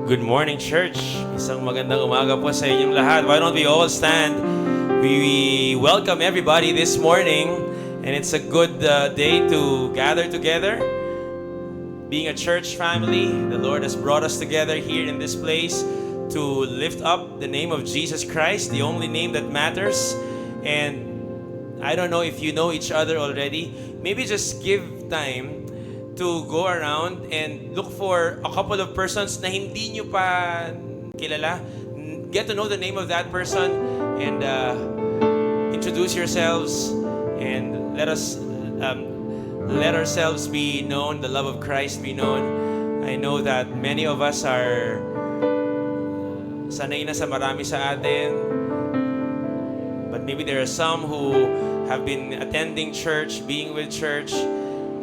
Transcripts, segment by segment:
Good morning, church. Isang magandang umaga po sa inyong lahat. Why don't we all stand? We welcome everybody this morning, and it's a good day to gather together. Being a church family, the Lord has brought us together here in this place to lift up the name of Jesus Christ, the only name that matters. And I don't know if you know each other already. Maybe just give time to go around and look for a couple of persons na hindi nyo pa kilala. Get to know the name of that person and introduce yourselves and let ourselves be known, the love of Christ be known. I know that many of us are sanay na sa marami sa atin, but maybe there are some who have been attending church, being with church,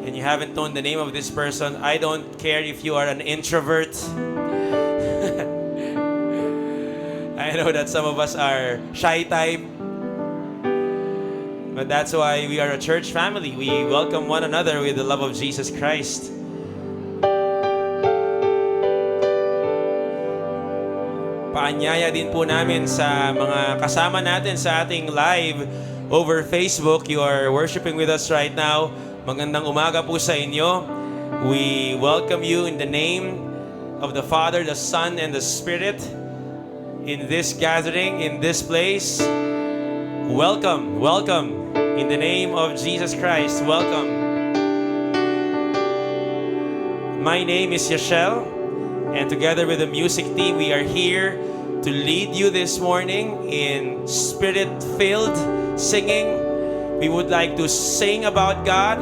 and you haven't known the name of this person. I don't care if you are an introvert. I know that some of us are shy type, but that's why we are a church family. We welcome one another with the love of Jesus Christ. Paanyaya din po namin sa mga kasama natin sa ating live over Facebook. You are worshiping with us right now. Magandang umaga po sa inyo. We welcome you in the name of the Father, the Son, and the Spirit in this gathering, in this place. Welcome, welcome. In the name of Jesus Christ, welcome. My name is Yashel, and together with the music team, we are here to lead you this morning in Spirit-filled singing. We would like to sing about God.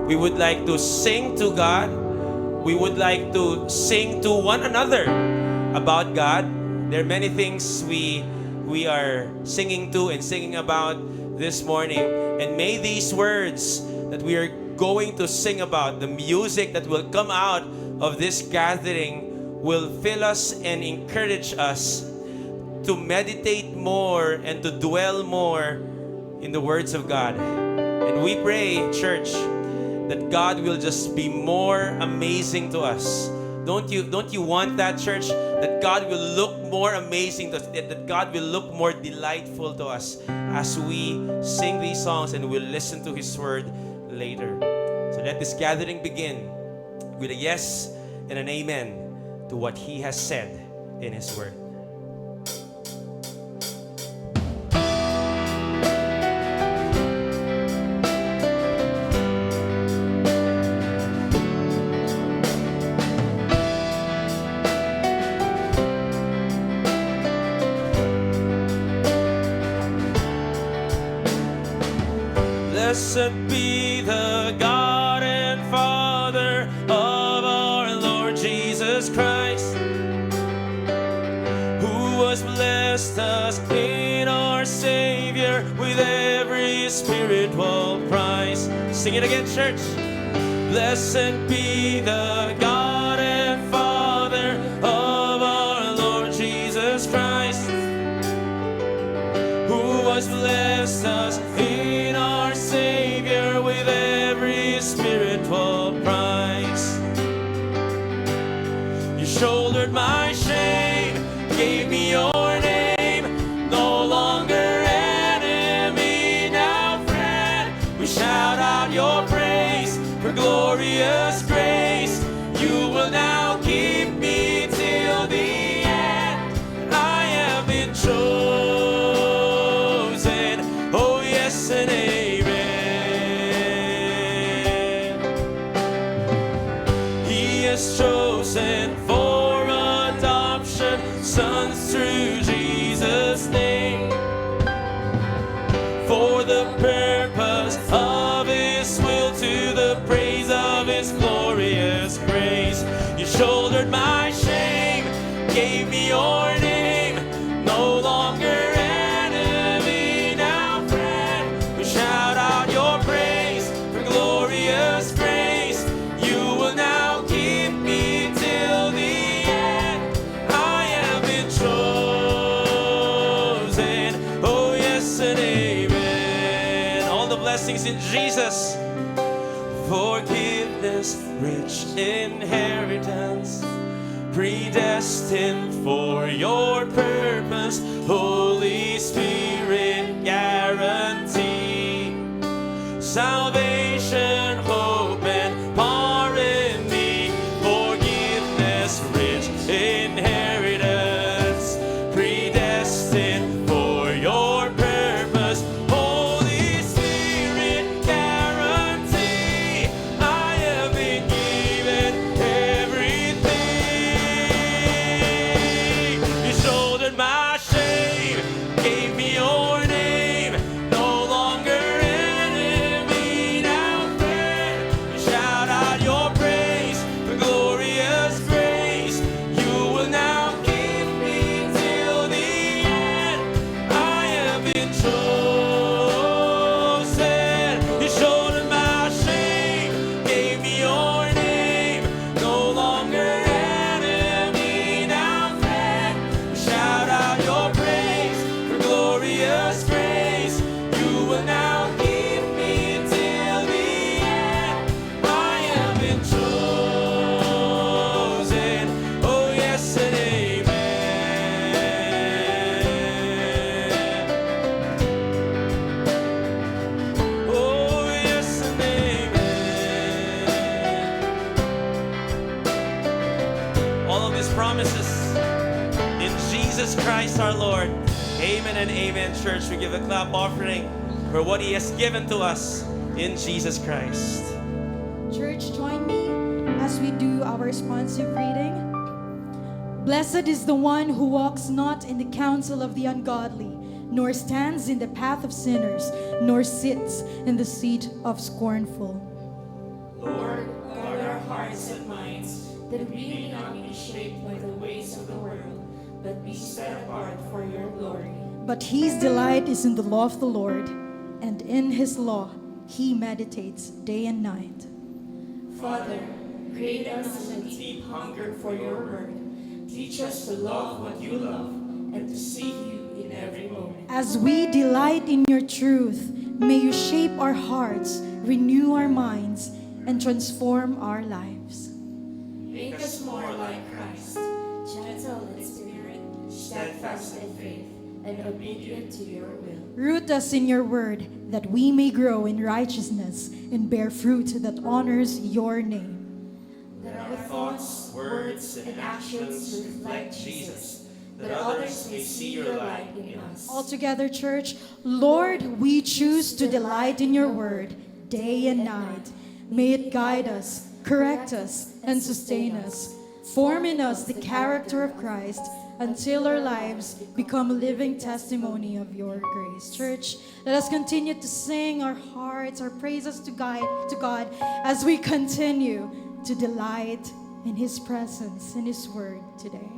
We would like to sing to God. We would like to sing to one another about God. There are many things we are singing to and singing about this morning. And may these words that we are going to sing about, the music that will come out of this gathering, will fill us and encourage us to meditate more and to dwell more in the words of God. And we pray, church, that God will just be more amazing to us. Don't you want that, church? That God will look more amazing to us, that God will look more delightful to us as we sing these songs and we'll listen to His word later. So let this gathering begin with a yes and an amen to what He has said in His word. Blessed be the God and Father of our Lord Jesus Christ, who has blessed us in our Savior with every spiritual prize. Sing it again, church. Blessed be the God and Father of our Lord Jesus Christ, who has blessed us in our Savior with every spiritual prize. You shouldered my shame, gave me your name, no longer enemy, now friend. We shout out your praise for glorious grace. You will now keep me till the end. I have been chosen. Oh yes and amen. He has chosen for adoption sons through Jesus' name, for the purpose of His will, to the praise of His glorious grace. You shouldered my shame, gave me your name, no longer enemy, now friend. We shout out your praise for glorious grace. You will now keep me till the end. I have been chosen. Oh yes and amen. All the blessings in Jesus. Forgiveness, rich inheritance, predestined for your purpose. Holy Spirit, guarantee salvation, hope, and power in me. Forgiveness, rich inheritance, predestined for your purpose. Holy Spirit, guarantee I have been given everything. You shouldered my shame, gave me your name. No longer enemy, now friend. Shout out your praise for glorious grace. You will now keep me till the end. I have been chosen. You shouldered my shame, gave me your name. No longer enemy, now friend. Shout out your praise for glorious grace. You will now keep me till the end. I have been chosen. Oh yes and amen. Oh yes and amen. All of these promises in Jesus Christ our Lord. Amen and amen, church. We give a clap offering for what He has given to us in Jesus Christ. Church, join me as we do our responsive reading. Blessed is the one who walks not in the counsel of the ungodly, nor stands in the path of sinners, nor sits in the seat of scornful. Lord, guard our hearts and minds, that we may not be shaped by the ways of the world, but be set apart for your glory. But his delight is in the law of the Lord, and in his law he meditates day and night. Father, create us a deep hunger for your word. Teach us to love what you love and to seek you in every moment. As we delight in your truth, may you shape our hearts, renew our minds, and transform our lives. Make us more like Christ, gentle in spirit, steadfast in faith, and obedient to your will. Root us in your word, that we may grow in righteousness and bear fruit that honors your name. That our thoughts, words, and actions reflect Jesus, that others may see your light in us. All together, church, Lord, we choose to delight in your word day and night. May it guide us, correct us, and sustain us. Form in us the character of Christ until our lives become a living testimony of your grace. Church, let us continue to sing our hearts, our praises to God as we continue to delight in his presence, in his word today.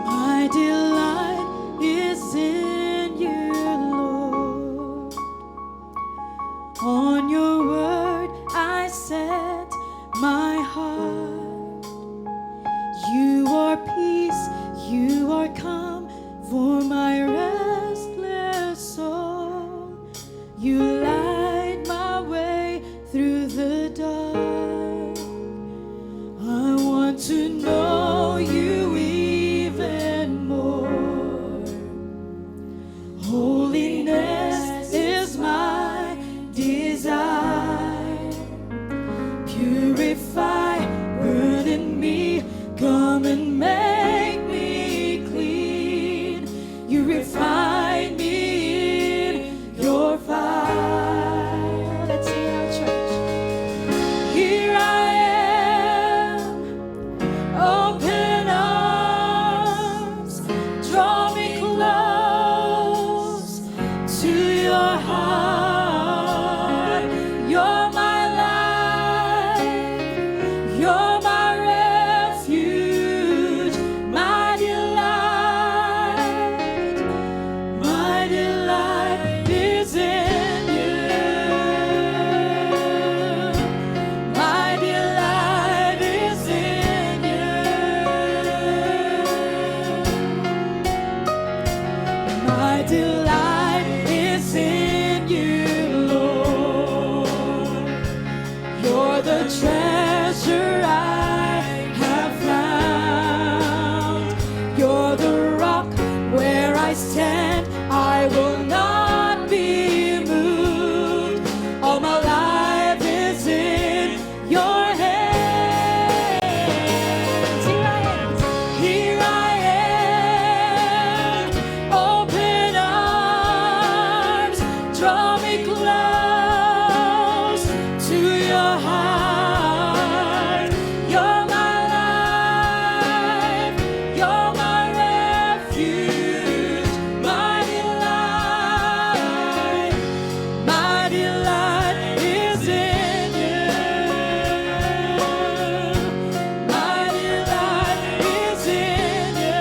My delight is in you, Lord. On your word I set my heart. You are peace, you are calm for my restless soul. You light my way through the dark. I want to know you even more. Holiness is my desire. Purify, burn in me, come and make me clean. You refine me in your fire. Draw me close to your heart. You're my life, you're my refuge, my delight. My delight is in you. My delight is in you.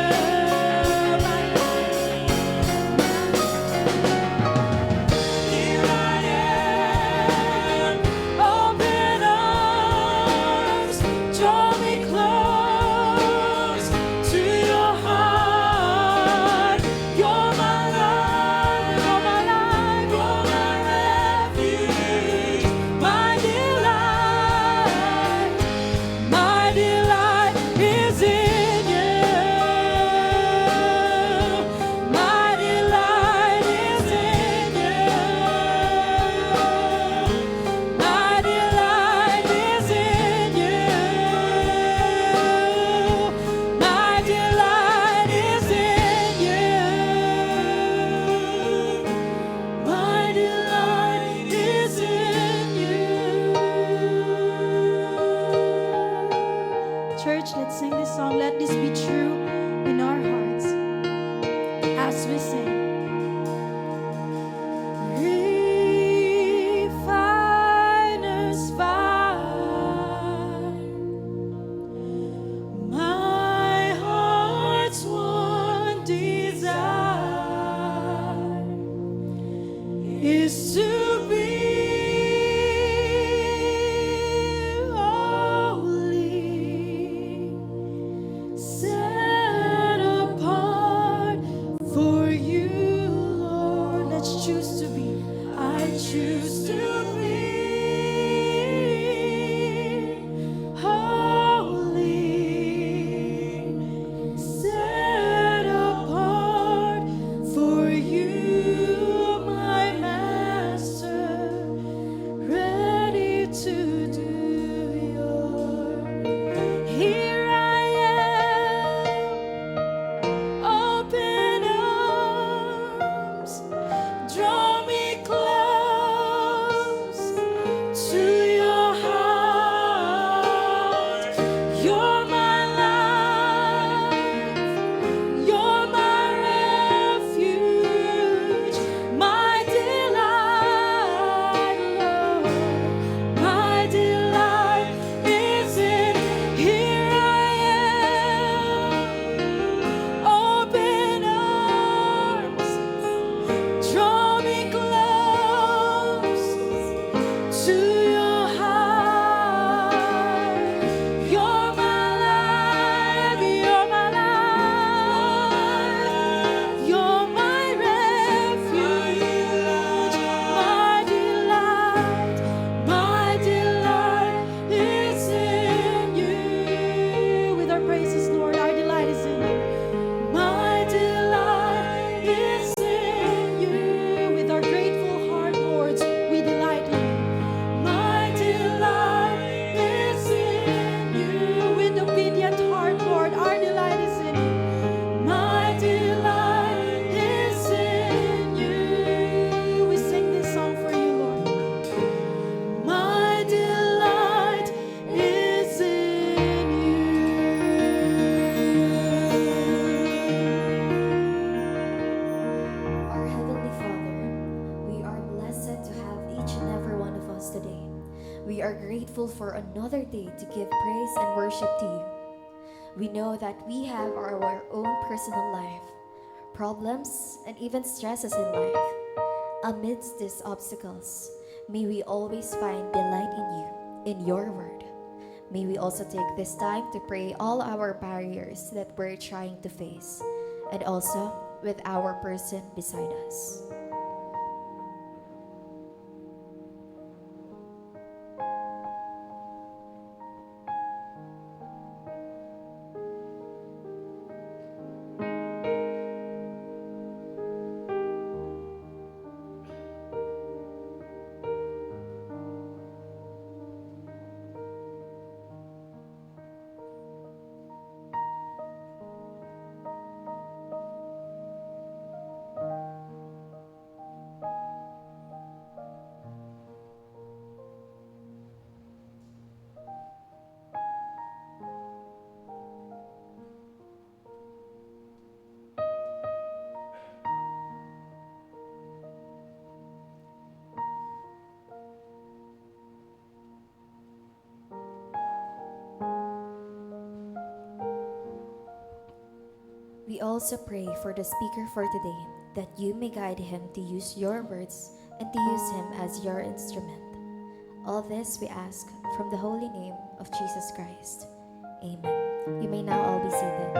Here I am, open arms, draw me close to your heart. You're my life, you're my life, you're my refuge, my delight. My delight is in you. My delight is in you. My delight is in you. My delight is in you. My delight is in you. Church, let's sing this song. Let this be true in our hearts as we sing. Refiner's fire, my heart's one desire is to be holy, set apart for you, Lord. Let's choose to be. I choose to be holy, set apart for you, my Master, ready to do your. Here I am, open arms, draw me close to your heart. You're my life, you're my refuge, my delight, Lord. My delight is in. Here I am, open arms, draw me close to your heart. You're my life, you're my life, you're my refuge, my delight is in you. With our praises, Lord, our delight is in you. My delight is in you. With our grateful heart, Lord, we delight in you. My delight is in you. With obedient heart, Lord, our delight is in you. My delight is in you. We sing this song for you, Lord. My delight is in you. Our Heavenly Father, we are blessed to have each and every one of us today. We are grateful for another day to give praise and worship to you. We know that we have our own personal life, problems, and even stresses in life. Amidst these obstacles, may we always find delight in you, in your word. May we also take this time to pray all our barriers that we're trying to face, and also with our person beside us. We also pray for the speaker for today, that you may guide him to use your words and to use him as your instrument. All this we ask from the holy name of Jesus Christ. Amen. You may now all be seated.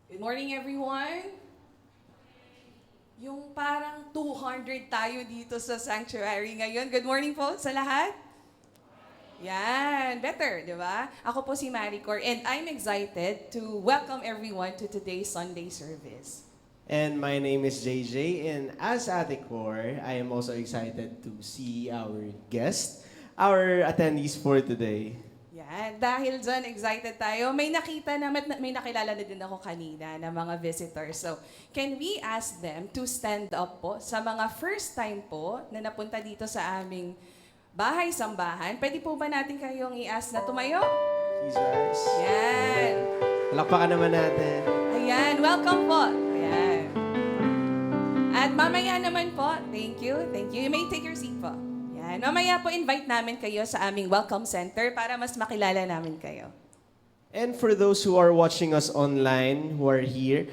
Good morning, everyone. Yung parang 200 tayo dito sa sanctuary ngayon. Good morning po sa lahat. Yan, better, di ba? Ako po si Maricor, and I'm excited to welcome everyone to today's Sunday service. And my name is JJ, and as Ate Cor, I am also excited to see our guests, our attendees for today. Yan, dahil dyan, excited tayo. May nakilala na din ako kanina na mga visitors. So, can we ask them to stand up po sa mga first time po na napunta dito sa aming bahay-sambahan? Pwede po ba natin kayong i-ask na tumayo? Please rise. Yan. Palakpakan naman natin. Ayan, welcome po. Ayan. At mamaya naman po, thank you. You may take your seat po. Yan. Mamaya po invite namin kayo sa aming welcome center para mas makilala namin kayo. And for those who are watching us online, who are here,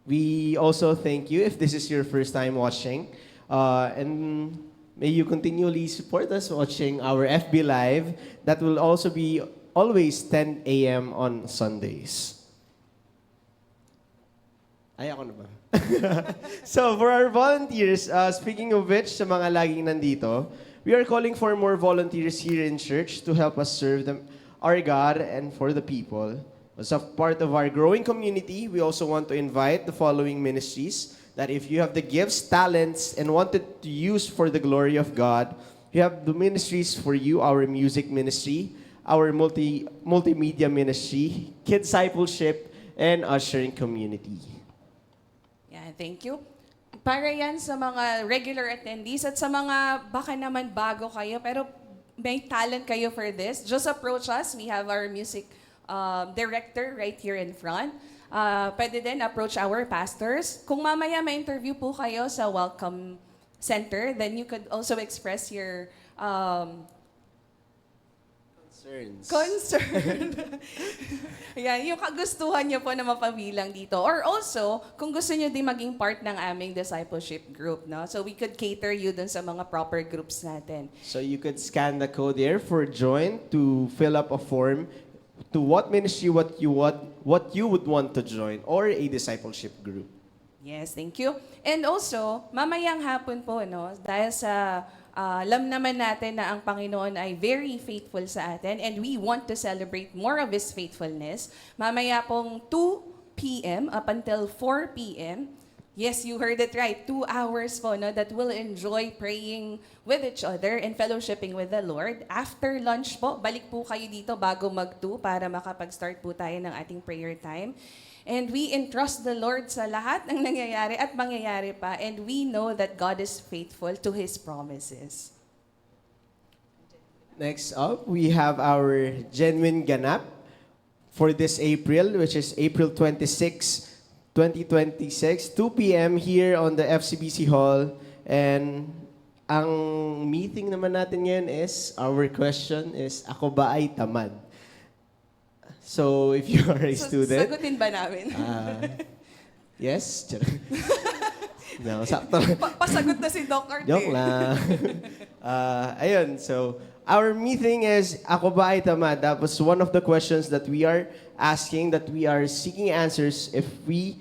we also thank you if this is your first time watching. And may you continually support us watching our FB Live. That will also be always 10 a.m. on Sundays. Ay, ako na ba? So, for our volunteers, speaking of which, sa mga laging nandito, we are calling for more volunteers here in church to help us serve them, our God and for the people. As a part of our growing community, we also want to invite the following ministries that if you have the gifts, talents, and wanted to use for the glory of God, we have the ministries for you, our music ministry, our multimedia ministry, kids discipleship, and ushering community. Yan, thank you. Para yan sa mga regular attendees at sa mga baka naman bago kayo pero may talent kayo for this, just approach us. We have our music director right here in front. Pwede din approach our pastors. Kung mamaya may interview po kayo sa Welcome Center, then you could also express your concern. Ayan, yung kagustuhan niyo po na mapabilang dito. Or also, kung gusto niyo din maging part ng aming discipleship group, no? So we could cater you dun sa mga proper groups natin. So you could scan the code there for join to fill up a form to what ministry what you would want to join or a discipleship group. Yes, thank you. And also, mamayang hapon po, no, dahil sa alam naman natin na ang Panginoon ay very faithful sa atin and we want to celebrate more of His faithfulness. Mamaya pong 2 p.m. up until 4 p.m., yes, you heard it right, 2 hours po, no, that we'll enjoy praying with each other and fellowshipping with the Lord. After lunch po, balik po kayo dito bago mag-2 para makapag-start po tayo ng ating prayer time. And we entrust the Lord sa lahat ng nangyayari at mangyayari pa. And we know that God is faithful to His promises. Next up, we have our Genuine Ganap for this April, which is April 26, 2026, 2 p.m. here on the FCBC Hall. And ang meeting naman natin ngayon is, our question is, ako ba ay tamad? So, if you are a student... Sagutin ba namin? Yes? No, sakto. Pasagot na si Doc Art. Joke lang. Ayun, so, our meeting is, ako ba ay tamad? That was one of the questions that we are asking, that we are seeking answers if you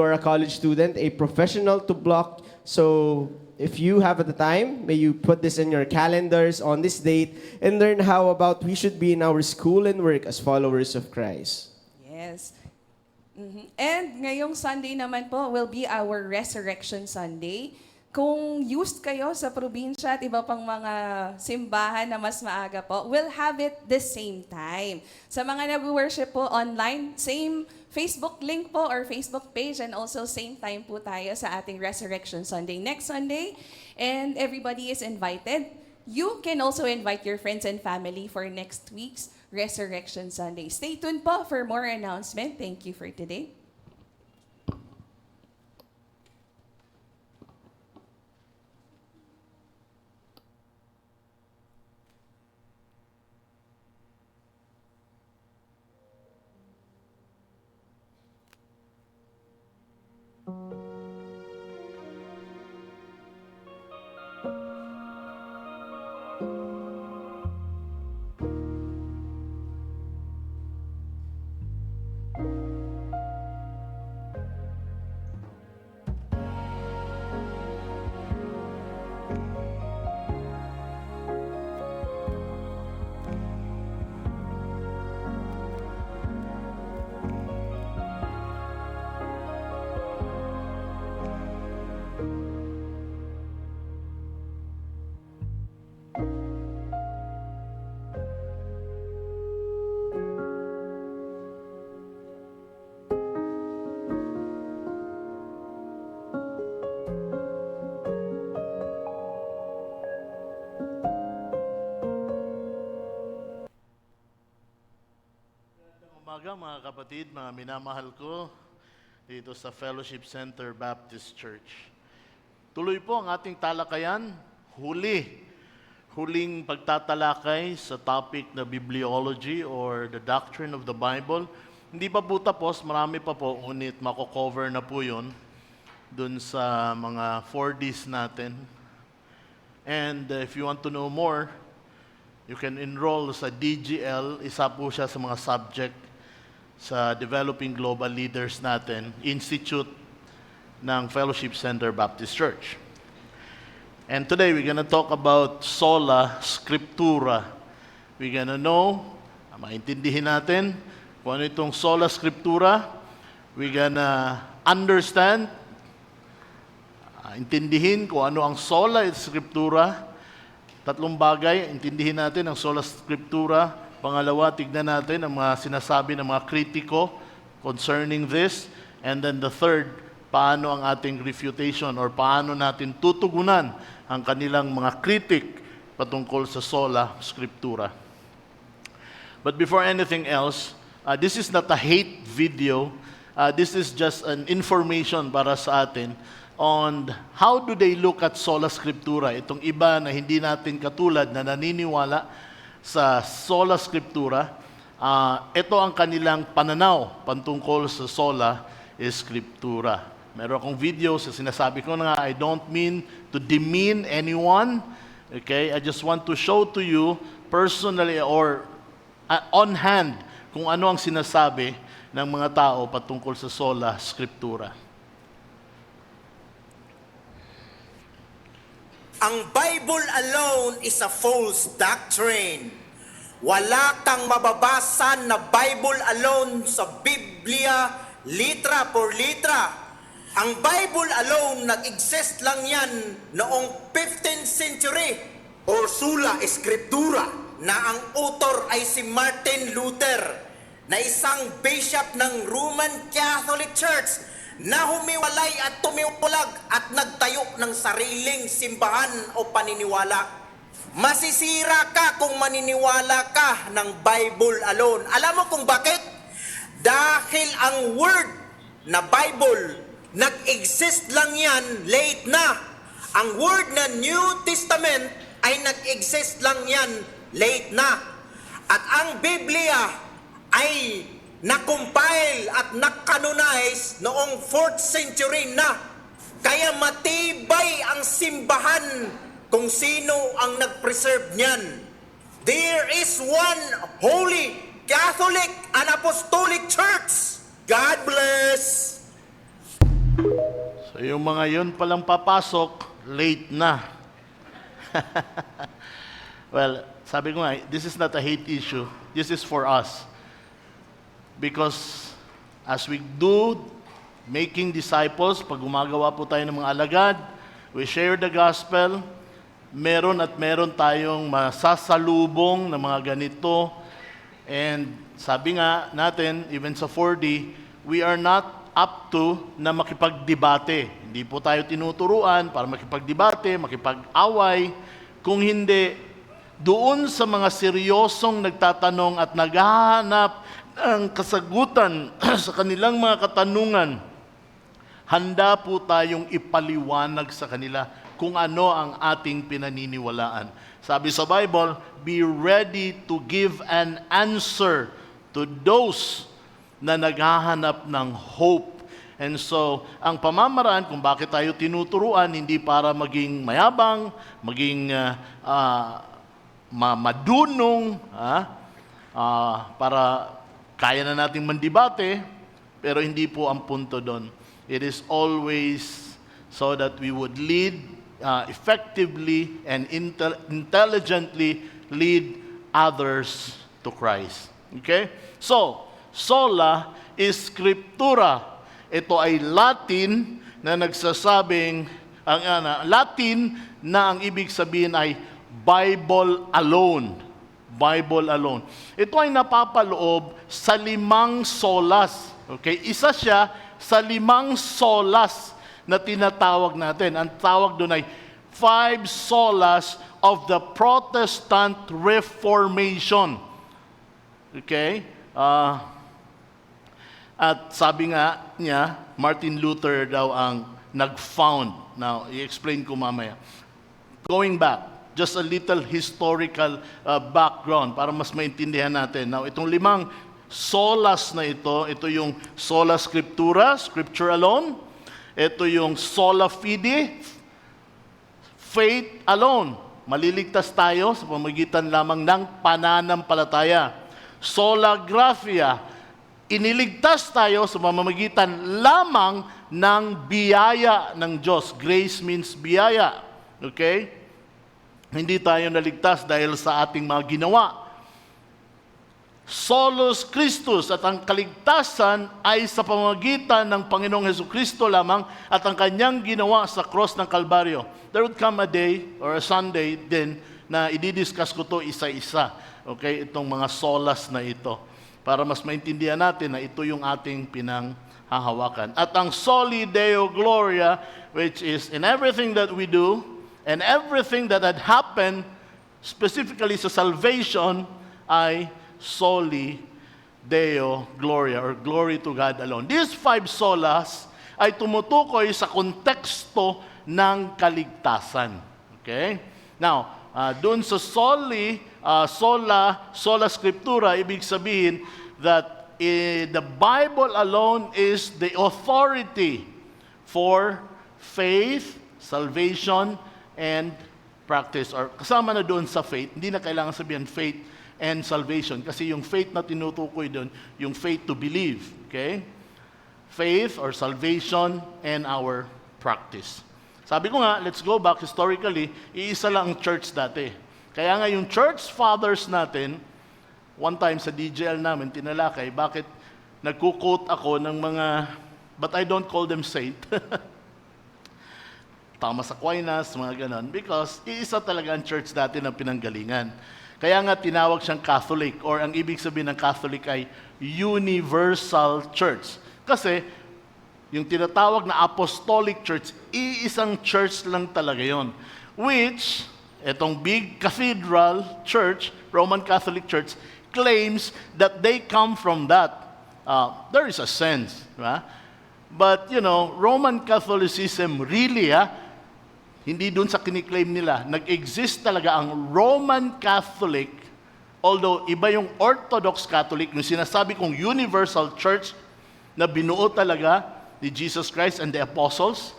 are a college student, a professional to block. So, if you have the time, may you put this in your calendars on this date and learn how about we should be in our school and work as followers of Christ. Yes. And ngayong Sunday naman po will be our Resurrection Sunday. kung used kayo sa probinsya at iba pang mga simbahan na mas maaga po, we'll have it the same time. Sa mga nag-worship po online, same Facebook link po or Facebook page, and also same time po tayo sa ating Resurrection Sunday next Sunday. And everybody is invited. You can also invite your friends and family for next week's Resurrection Sunday. Stay tuned po for more announcement. Thank you for today. Umaga mga kapatid, mga minamahal ko dito sa Fellowship Center Baptist Church. Tuloy po ang ating talakayan, huling pagtatalakay sa topic na bibliology or the doctrine of the Bible. Hindi pa po tapos, marami pa po, ngunit mako-cover na po yun dun sa mga 4Ds natin. And if you want to know more, you can enroll sa DGL, isa po siya sa mga subject sa Developing Global Leaders natin, Institute ng Fellowship Center Baptist Church. And today, we're gonna talk about Sola Scriptura. We're gonna know, maintindihin natin kung ano itong Sola Scriptura. We're gonna understand, intindihin kung ano ang Sola Scriptura. Tatlong bagay, intindihin natin ang Sola Scriptura. Pangalawa, tignan natin ang mga sinasabi ng mga kritiko concerning this. And then the third, paano ang ating refutation or paano natin tutugunan ang kanilang mga kritik patungkol sa Sola Scriptura. But before anything else, this is not a hate video. This is just an information para sa atin on how do they look at Sola Scriptura. Itong iba na hindi natin katulad na naniniwala sa Sola Scriptura, ito ang kanilang pananaw patungkol sa Sola Scriptura. Meron akong video sa sinasabi ko na I don't mean to demean anyone. Okay? I just want to show to you personally or on hand kung ano ang sinasabi ng mga tao patungkol sa Sola Scriptura. Ang Bible alone is a false doctrine. Wala kang mababasa na Bible alone sa Biblia, litra por litra. Ang Bible alone, nag-exist lang yan noong 15th century. Or Sola Scriptura, na ang author ay si Martin Luther, na isang bishop ng Roman Catholic Church, na humiwalay at tumiwalag at nagtayo ng sariling simbahan o paniniwala. Masisira ka kung maniniwala ka ng Bible alone. Alam mo kung bakit? Dahil ang word na Bible, nag-exist lang yan late na. Ang word na New Testament ay nag-exist lang yan late na. At ang Biblia ay na-compile at na-canonize noong 4th century na. Kaya matibay ang simbahan kung sino ang nag-preserve niyan. There is one holy, Catholic, and Apostolic Church. God bless! So yung mga yun palang papasok, late na. Well, sabi ko nga, this is not a hate issue. This is for us. Because as we do making disciples, pag gumagawa po tayo ng mga alagad, we share the gospel, meron at meron tayong masasalubong na mga ganito. And sabi nga natin, even sa 4D, we are not up to na makipagdebate. Hindi po tayo tinuturuan para makipagdebate, makipag-away. Kung hindi, doon sa mga seryosong nagtatanong at naghahanap ng kasagutan sa kanilang mga katanungan, handa po tayong ipaliwanag sa kanila kung ano ang ating pinaniniwalaan. Sabi sa Bible, be ready to give an answer to those na naghahanap ng hope. And so, ang pamamaraan kung bakit tayo tinuturuan, hindi para maging mayabang, maging madunong, para kaya na nating mandibate, pero hindi po ang punto doon. It is always so that we would lead effectively and intelligently lead others to Christ. Okay? So, sola is scriptura. Ito ay Latin na nagsasabing, Latin na ang ibig sabihin ay Bible alone. Bible alone. Ito ay napapaloob sa 5 solas. Okay? Isa siya sa 5 solas na tinatawag natin. Ang tawag doon ay 5 solas of the Protestant Reformation. Okay? At sabi nga niya, Martin Luther daw ang nag-found. Now, i-explain ko mamaya. Going back, just a little historical background para mas maintindihan natin. Now, itong 5 solas na ito yung sola scriptura, scripture alone. Ito yung sola fide, faith alone. Maliligtas tayo sa pamamagitan lamang ng pananampalataya. Sola gratia, iniligtas tayo sa pamamagitan lamang ng biyaya ng Diyos. Grace means biyaya. Okay? Hindi tayo naligtas dahil sa ating mga ginawa. Solus Christus, at ang kaligtasan ay sa pamamagitan ng Panginoong Hesukristo lamang at ang kanyang ginawa sa cross ng Kalbaryo. There would come a day or a Sunday din na ididiscuss ko to isa-isa. Okay, itong mga solas na ito. Para mas maintindihan natin na ito yung ating pinanghahawakan. At ang Soli Deo Gloria, which is in everything that we do and everything that had happened, specifically sa salvation, ay Soli Deo Gloria, or glory to God alone. These 5 solas ay tumutukoy sa konteksto ng kaligtasan. Okay? Now, doon sa sola scriptura, ibig sabihin that the Bible alone is the authority for faith, salvation, and practice. Or kasama na doon sa faith, hindi na kailangan sabihin faith and salvation. Kasi yung faith na tinutukoy doon, yung faith to believe. Okay? Faith or salvation and our practice. Sabi ko nga, let's go back historically, iisa lang ang church dati. Kaya nga yung church fathers natin, one time sa DJL namin, tinalakay, bakit nagko-quote ako ng mga, but I don't call them saint. Thomas Aquinas, mga ganon. Because iisa talaga ang church dati na pinanggalingan. Kaya nga tinawag siyang Catholic, or ang ibig sabihin ng Catholic ay Universal Church. Kasi yung tinatawag na Apostolic Church, iisang church lang talaga yon. Which, etong big cathedral church, Roman Catholic Church, claims that they come from that. There is a sense. Right? But, Roman Catholicism really, hindi dun sa kiniklaim nila. Nag-exist talaga ang Roman Catholic, although iba yung Orthodox Catholic, yung sinasabi kong Universal Church na binuo talaga ni Jesus Christ and the Apostles.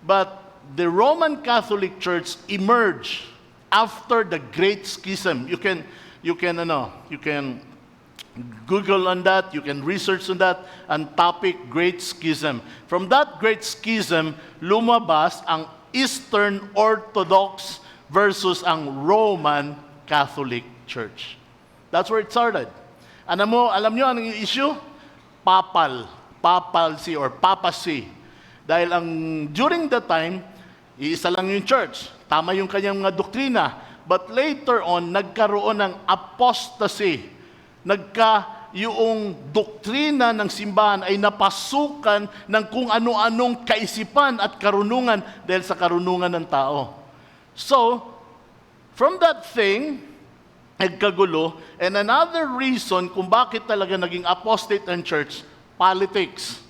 But the Roman Catholic Church emerged after the Great Schism. You can Google on that, you can research on that, ang topic Great Schism. From that Great Schism, lumabas ang Eastern Orthodox versus ang Roman Catholic Church. That's where it started. Alam nyo anong issue? Papacy or papacy. Dahil during the time, Iisa lang yung church. Tama yung kanyang mga doktrina. But later on, nagkaroon ng apostasy. Yung doktrina ng simbahan ay napasukan ng kung ano-anong kaisipan at karunungan dahil sa karunungan ng tao. So, from that thing, nagkagulo. And another reason kung bakit talaga naging apostate ang church, politics.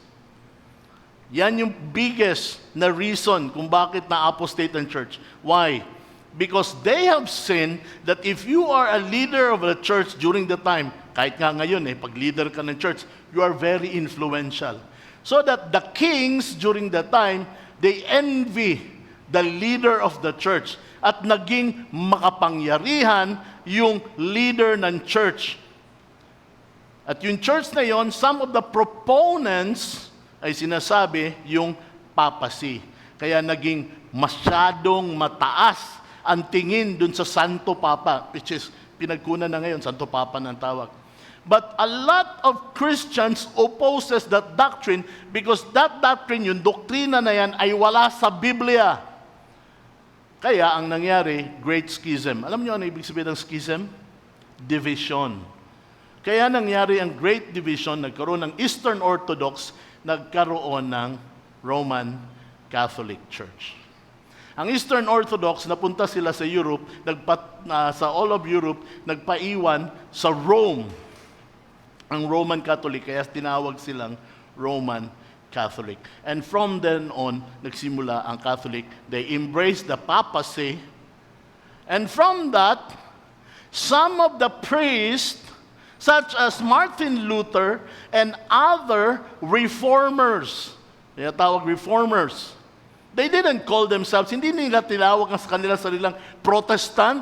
Yan yung biggest na reason kung bakit na-apostate ang church. Why? Because they have seen that if you are a leader of a church during the time, kahit nga ngayon pag leader ka ng church, you are very influential. So that the kings during the time, they envy the leader of the church. At naging makapangyarihan yung leader ng church. At yung church na yon, some of the proponents ay sinasabi yung papacy. Kaya naging masyadong mataas ang tingin dun sa Santo Papa, which is pinagkunan na ngayon, Santo Papa ng tawag. But a lot of Christians opposes that doctrine because that doctrine, yung doktrina na yan, ay wala sa Biblia. Kaya ang nangyari, Great Schism. Alam niyo ano ibig sabihin ng schism? Division. Kaya nangyari ang Great Division, nagkaroon ng Eastern Orthodox, nagkaroon ng Roman Catholic Church. Ang Eastern Orthodox, napunta sila sa Europe, sa all of Europe, nagpaiwan sa Rome. Ang Roman Catholic, kaya tinawag silang Roman Catholic. And from then on, nagsimula ang Catholic. They embraced the papacy. And from that, some of the priests, such as Martin Luther and other reformers, kaya tawag reformers, they didn't call themselves, hindi nila tinawag sa kanila sarilang Protestant,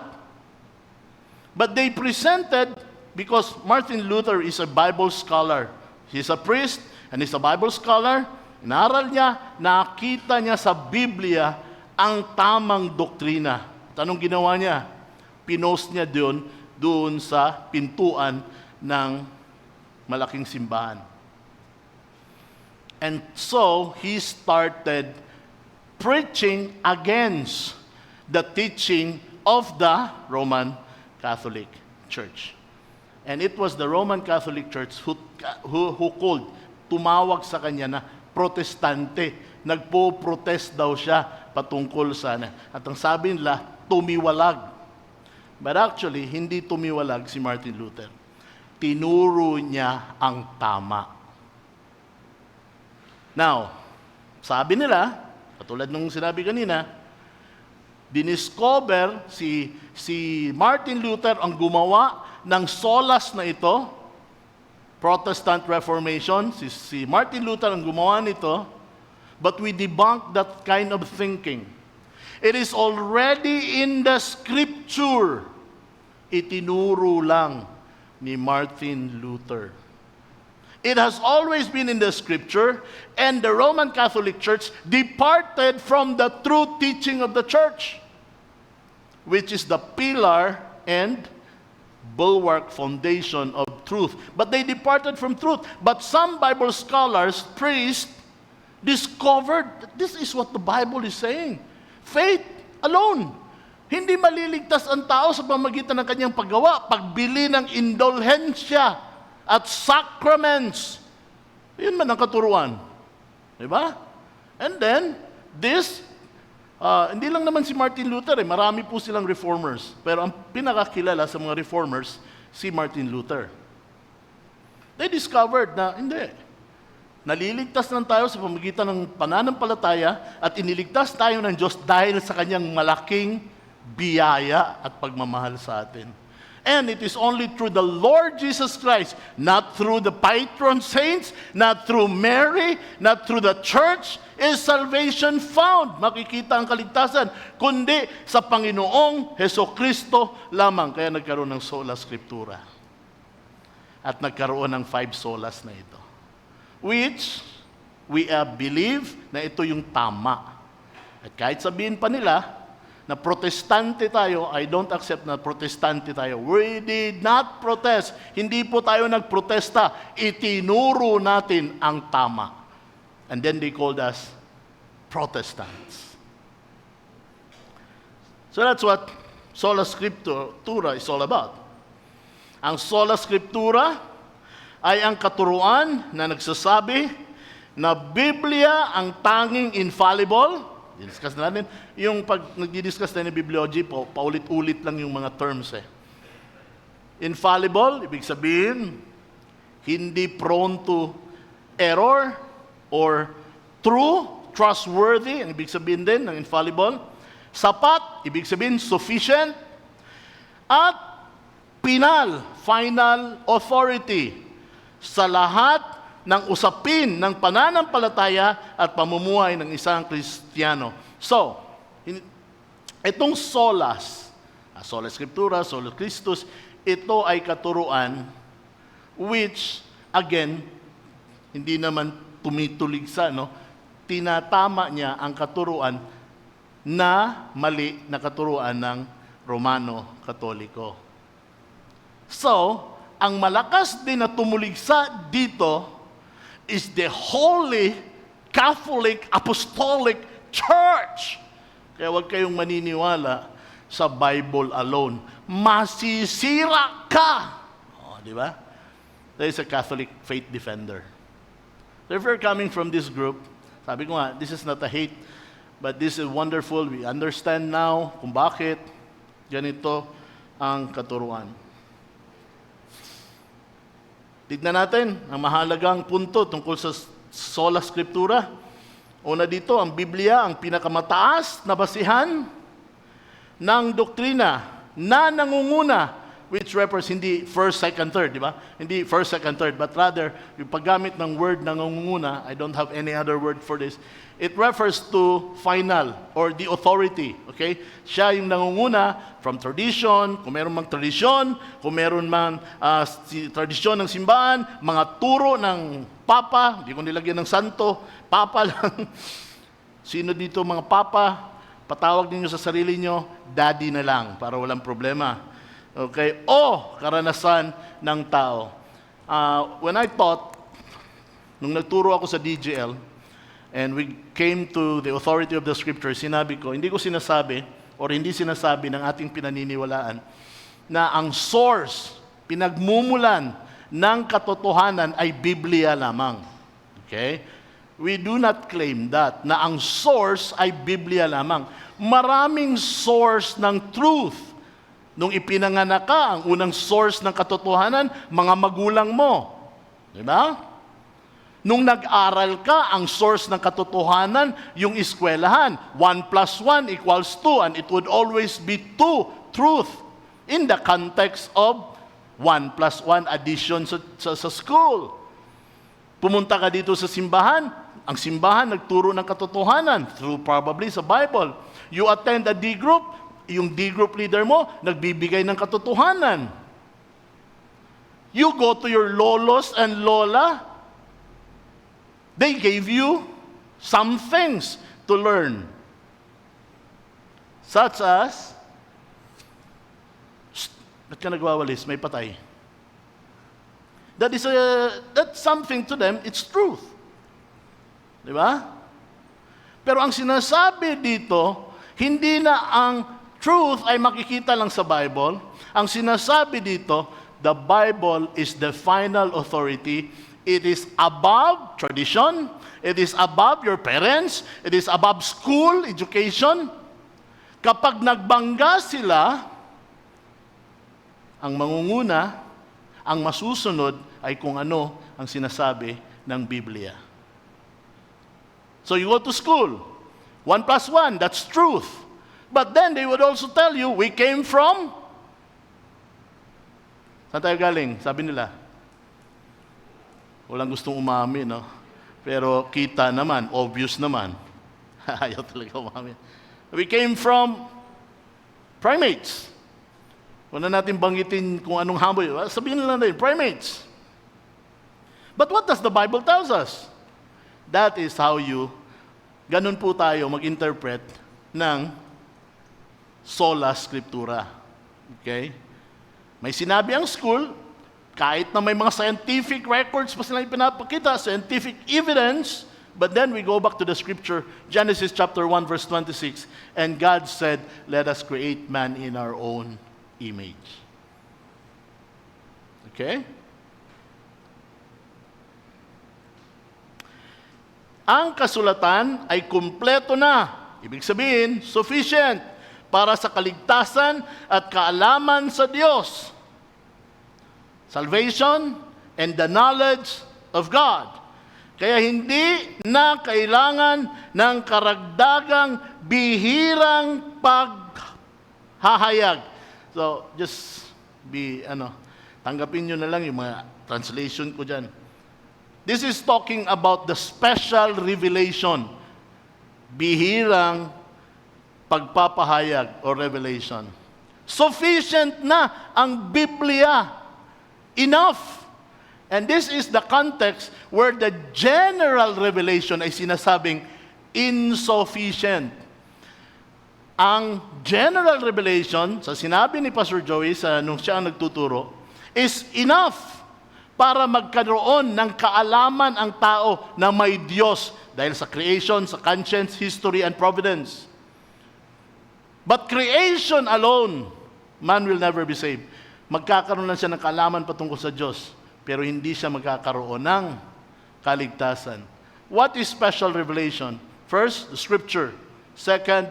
but they presented, because Martin Luther is a Bible scholar. He's a priest, and he's a Bible scholar. Inaral niya, nakita niya sa Biblia ang tamang doktrina. At anong ginawa niya? Pinost niya doon sa pintuan ng malaking simbahan. And so, he started preaching against the teaching of the Roman Catholic Church. And it was the Roman Catholic Church who called, tumawag sa kanya na protestante. Nagpo-protest daw siya patungkol sa At ang sabi nila, tumiwalag. But actually, hindi tumiwalag si Martin Luther. Tinuro niya ang tama. Now, sabi nila, katulad nung sinabi kanina, diniscover si Martin Luther ang gumawa ng solas na ito, Protestant Reformation, si Martin Luther ang gumawa nito, but we debunk that kind of thinking. It is already in the Scripture. Itinuro lang ni Martin Luther. It has always been in the Scripture, and the Roman Catholic Church departed from the true teaching of the Church, which is the pillar and bulwark foundation of truth. But they departed from truth. But some Bible scholars, priests, discovered that this is what the Bible is saying. Faith alone. Hindi maliligtas ang tao sa pamamagitan ng kanyang paggawa, pagbili ng indulhensya at sacraments. Yun man ang katuruan. Diba? And then, hindi lang naman si Martin Luther, marami po silang reformers. Pero ang pinakakilala sa mga reformers, si Martin Luther. They discovered na, hindi. Naliligtas lang tayo sa pamamagitan ng pananampalataya at iniligtas tayo ng Diyos dahil sa kanyang malaking biyaya at pagmamahal sa atin. And it is only through the Lord Jesus Christ, not through the patron saints, not through Mary, not through the church, is salvation found. Makikita ang kaligtasan, kundi sa Panginoong Hesukristo lamang. Kaya nagkaroon ng sola scriptura. At nagkaroon ng 5 solas na ito. Which we believe na ito yung tama. At kahit sabihin pa nila, na protestante tayo, I don't accept na protestante tayo. We did not protest. Hindi po tayo nagprotesta. Itinuro natin ang tama. And then they called us Protestants. So that's what Sola Scriptura is all about. Ang Sola Scriptura ay ang katuruan na nagsasabi na Biblia ang tanging infallible. Discuss natin. Yung pag nagdi-discuss tayo ng bibliology, paulit-ulit lang yung mga terms eh. Infallible, ibig sabihin, hindi prone to error or true, trustworthy, ang ibig sabihin din ng infallible. Sapat, ibig sabihin sufficient. At final authority sa lahat ng usapin ng pananampalataya at pamumuhay ng isang Kristiyano. So, itong solas, sola scriptura, sola Christus, ito ay katuruan which, again, hindi naman tumituligsa, no? Tinatama niya ang katuruan na mali na katuruan ng Romano Katoliko. So, ang malakas din na tumuligsa dito is the Holy Catholic Apostolic Church. Kaya huwag kayong maniniwala sa Bible alone. Masisira ka! Oh, di ba? There is a Catholic faith defender. So if you're coming from this group, sabi ko nga, this is not a hate, but this is wonderful. We understand now kung bakit ganito ang katuruan. Tignan natin ang mahalagang punto tungkol sa Sola Scriptura. Una dito, ang Biblia ang pinakamataas na basihan ng doktrina na nangunguna, which refers hindi first, second, third, di ba? Hindi first, second, third, but rather, yung paggamit ng word nangunguna, I don't have any other word for this, it refers to final or the authority, okay? Siya yung nangunguna from tradition, kung meron mang tradisyon, kung meron mang tradisyon ng simbahan, mga turo ng papa, hindi ko nilagyan ng santo, papa lang. Sino dito mga papa? Patawag ninyo sa sarili nyo, daddy na lang, para walang problema. Okay? O karanasan ng tao. When I taught, nung nagturo ako sa DGL, and we came to the authority of the Scripture, sinabi ko, hindi ko sinasabi, or hindi sinasabi ng ating pinaniniwalaan, na ang source, pinagmumulan ng katotohanan ay Biblia lamang. Okay? We do not claim that, na ang source ay Biblia lamang. Maraming source ng truth. Nung ipinanganak ka, ang unang source ng katotohanan, mga magulang mo. Di ba? Nung nag-aral ka, ang source ng katotohanan, yung eskwelahan. 1 plus 1 equals 2, and it would always be 2, truth, in the context of 1 plus 1 addition sa school. Pumunta ka dito sa simbahan, ang simbahan nagturo ng katotohanan, through probably sa Bible. You attend a D group, yung D group leader mo, nagbibigay ng katotohanan. You go to your lolos and lola, they gave you some things to learn. Such as, ba't ka nagwawalis? May patay. That's something to them, it's truth. Di ba? Pero ang sinasabi dito, hindi na ang truth ay makikita lang sa Bible. Ang sinasabi dito, the Bible is the final authority. It is above tradition. It is above your parents. It is above school, education. Kapag nagbangga sila, ang mangunguna, ang masusunod ay kung ano ang sinasabi ng Biblia. So you go to school, 1 plus 1, that's truth. But then they would also tell you, we came from, saan tayo galing? Sabi nila, walang gustong umami, no? Pero kita naman, obvious naman. Ayaw talaga umami. We came from primates. Kung na natin banggitin kung anong hamboy, sabihin nila natin, primates. But what does the Bible tells us? That is how ganun po tayo mag-interpret ng Sola Scriptura. Okay? May sinabi ang school, kahit na may mga scientific records pa silang ipinapakita, scientific evidence, But then we go back to the scripture, Genesis chapter 1, verse 26, and God said, let us create man in our own image. Okay? Ang kasulatan ay kumpleto na. Ibig sabihin, sufficient para sa kaligtasan at kaalaman sa Diyos. Salvation and the knowledge of God. Kaya hindi na kailangan ng karagdagang bihirang paghahayag. So, just tanggapin nyo na lang yung mga translation ko dyan. This is talking about the special revelation. Bihirang pagpapahayag o revelation. Sufficient na ang Biblia. Enough. And this is the context where the general revelation ay sinasabing insufficient. Ang general revelation, sa sinabi ni Pastor Joey nung siya ang nagtuturo, is enough para magkaroon ng kaalaman ang tao na may Diyos dahil sa creation, sa conscience, history, and providence. But creation alone, man will never be saved. Magkakaroon lang siya ng kaalaman patungkol sa Diyos, pero hindi siya magkakaroon ng kaligtasan. What is special revelation? First, the Scripture. Second,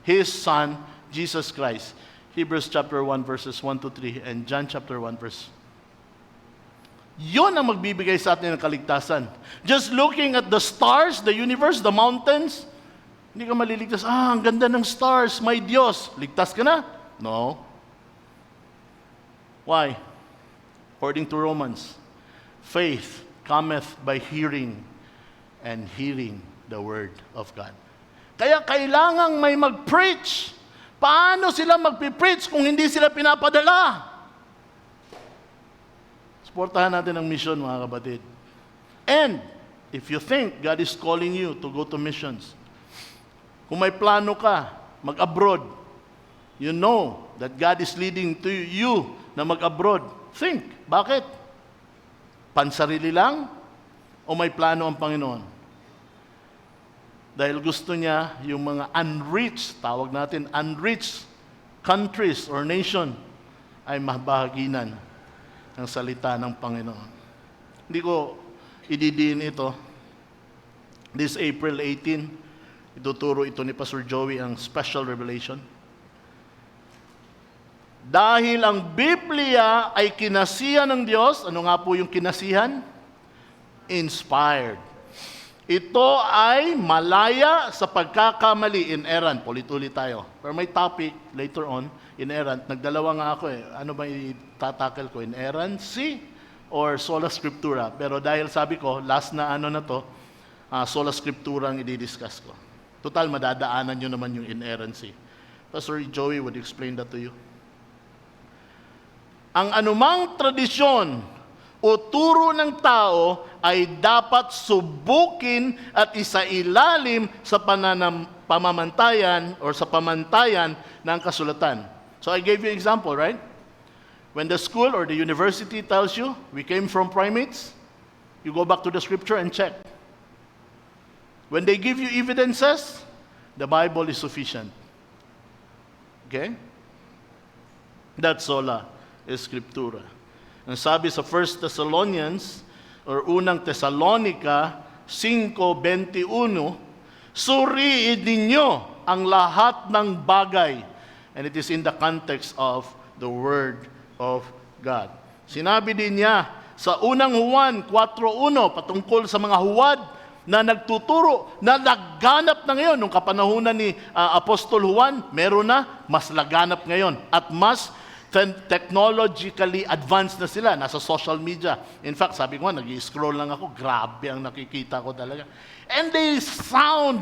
His Son, Jesus Christ. Hebrews chapter 1 verses 1 to 3 and John chapter 1 verse. Yun ang magbibigay sa atin ng kaligtasan. Just looking at the stars, the universe, the mountains, hindi ka maliligtas. Ang ganda ng stars, may Diyos. Ligtas ka na? No. Why? According to Romans, faith cometh by hearing, and hearing the word of God. Kaya kailangang may mag-preach. Paano sila mag-preach kung hindi sila pinapadala? Suportahan natin ang mission, mga kapatid. And, if you think God is calling you to go to missions, kung may plano ka, mag-abroad, you know that God is leading to you na mag-abroad. Think, bakit? Pansarili lang? O may plano ang Panginoon? Dahil gusto niya yung mga unreached, tawag natin unreached countries or nation ay mabahaginan ng salita ng Panginoon. Hindi ko ididiin ito. This April 18, ituturo ito ni Pastor Joey ang special revelation. Dahil ang Biblia ay kinasihan ng Diyos, ano nga po yung kinasihan? Inspired. Ito ay malaya sa pagkakamali, inerrant. Ulit-ulit tayo. Pero may topic later on, inerrant. Nagdalawa nga ako eh. Ano ba itatackle ko? Inerrancy or sola scriptura? Pero dahil sabi ko, last na na to, sola scriptura ang i-discuss ko. Total, madadaanan nyo naman yung inerrancy. Pastor Joey would explain that to you. Ang anumang tradisyon o turo ng tao ay dapat subukin at isailalim sa pamamantayan or sa pamantayan ng kasulatan. So I gave you an example, right? When the school or the university tells you, we came from primates, you go back to the scripture and check. When they give you evidences, the Bible is sufficient. Okay? That's sola Escritura. Ang sabi sa 1 Thessalonians or unang Tesalonica 5:21, suriin ninyo ang lahat ng bagay. And it is in the context of the Word of God. Sinabi din niya sa unang Juan 4:1 patungkol sa mga huwad na nagtuturo na laganap na ngayon. Nung kapanahunan ni Apostol Juan, meron na, mas laganap ngayon. At mas technologically advanced na sila. Nasa social media. In fact, sabi ko nga, nag-i-scroll lang ako. Grabe ang nakikita ko talaga. And they sound,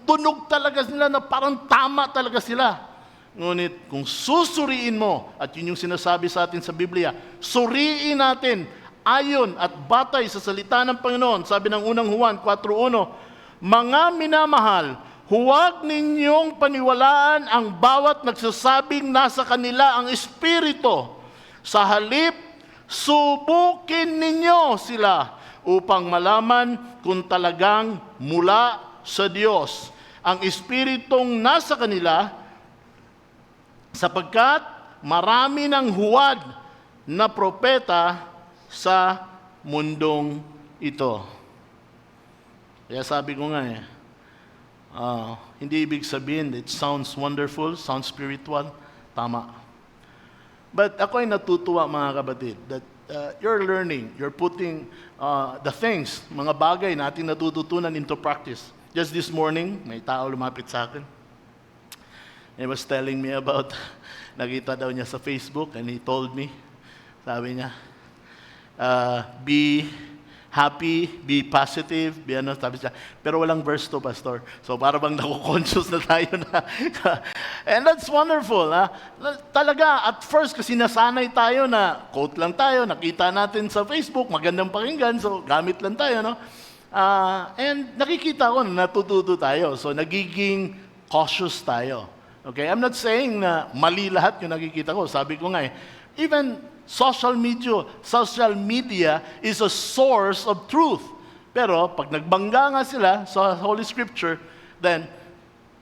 tunog talaga sila na parang tama talaga sila. Ngunit kung susuriin mo, at yun yung sinasabi sa atin sa Biblia, suriin natin ayon at batay sa salita ng Panginoon. Sabi ng unang Juan 4:1, mga minamahal, huwag ninyong paniwalaan ang bawat nagsasabing nasa kanila ang Espiritu. Sa halip, subukin ninyo sila. upang malaman kung talagang mula sa Diyos ang espiritong nasa kanila, sapagkat marami ng huwad na propeta sa mundong ito. Kaya sabi ko nga hindi ibig sabihin, it sounds wonderful, sounds spiritual, tama. But ako ay natutuwa mga kapatid, that you're learning, you're putting the things, mga bagay na ating natututunan into practice. Just this morning, may tao lumapit sa akin. He was telling me about, nakita daw niya sa Facebook, and he told me, sabi niya, be happy, be positive, be ano, sabi siya. Pero walang verse to, Pastor. So para bang naku-conscious na tayo na. And that's wonderful. Talaga, at first, kasi nasanay tayo na quote lang tayo, nakita natin sa Facebook, magandang pakinggan, so gamit lang tayo, no? And nakikita ko na natututo tayo. So nagiging cautious tayo. Okay? I'm not saying na mali lahat yung nakikita ko. Sabi ko nga even social media is a source of truth. Pero pag nagbangga nga sila sa Holy Scripture, then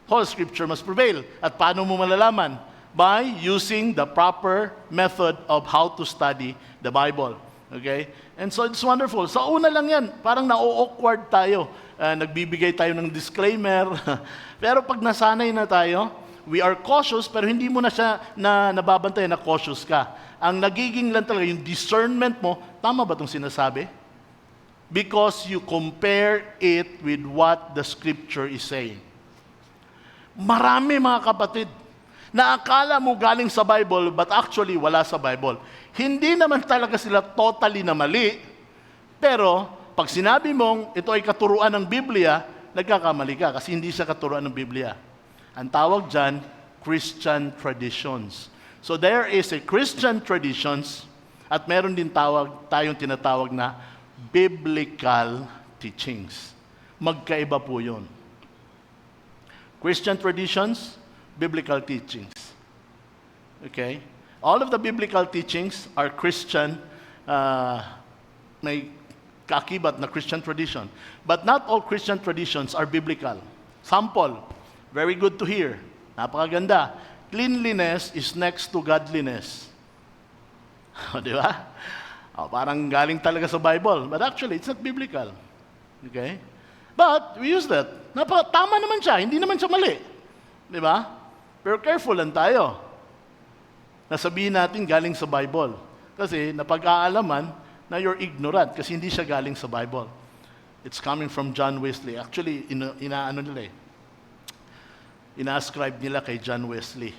Holy Scripture must prevail. At paano mo malalaman? By using the proper method of how to study the Bible. Okay? And so it's wonderful. Sa una lang yan, parang na-awkward tayo. Nagbibigay tayo ng disclaimer. Pero pag nasanay na tayo, we are cautious, pero hindi mo na siya nababantay na cautious ka. Ang nagiging lang talaga, yung discernment mo, tama ba itong sinasabi? Because you compare it with what the Scripture is saying. Marami mga kapatid, na akala mo galing sa Bible, but actually wala sa Bible. Hindi naman talaga sila totally na mali, pero pag sinabi mong ito ay katuruan ng Biblia, nagkakamali ka kasi hindi siya katuruan ng Biblia. Ang tawag dyan, Christian traditions. So there is a Christian traditions at meron din tayong tinatawag na biblical teachings. Magkaiba po yun. Christian traditions, biblical teachings. Okay? All of the biblical teachings are Christian, may kaakibat na Christian tradition. But not all Christian traditions are biblical. Sample, very good to hear. Napakaganda. Cleanliness is next to godliness. Di ba? Parang galing talaga sa Bible. But actually, it's not biblical. Okay? But we use that. Tama naman siya. Hindi naman siya mali. Di ba? Pero careful lang tayo. Nasabihin natin galing sa Bible. Kasi napag-aalaman na you're ignorant kasi hindi siya galing sa Bible. It's coming from John Wesley. Actually, inaano nila ina-ascribe nila kay John Wesley.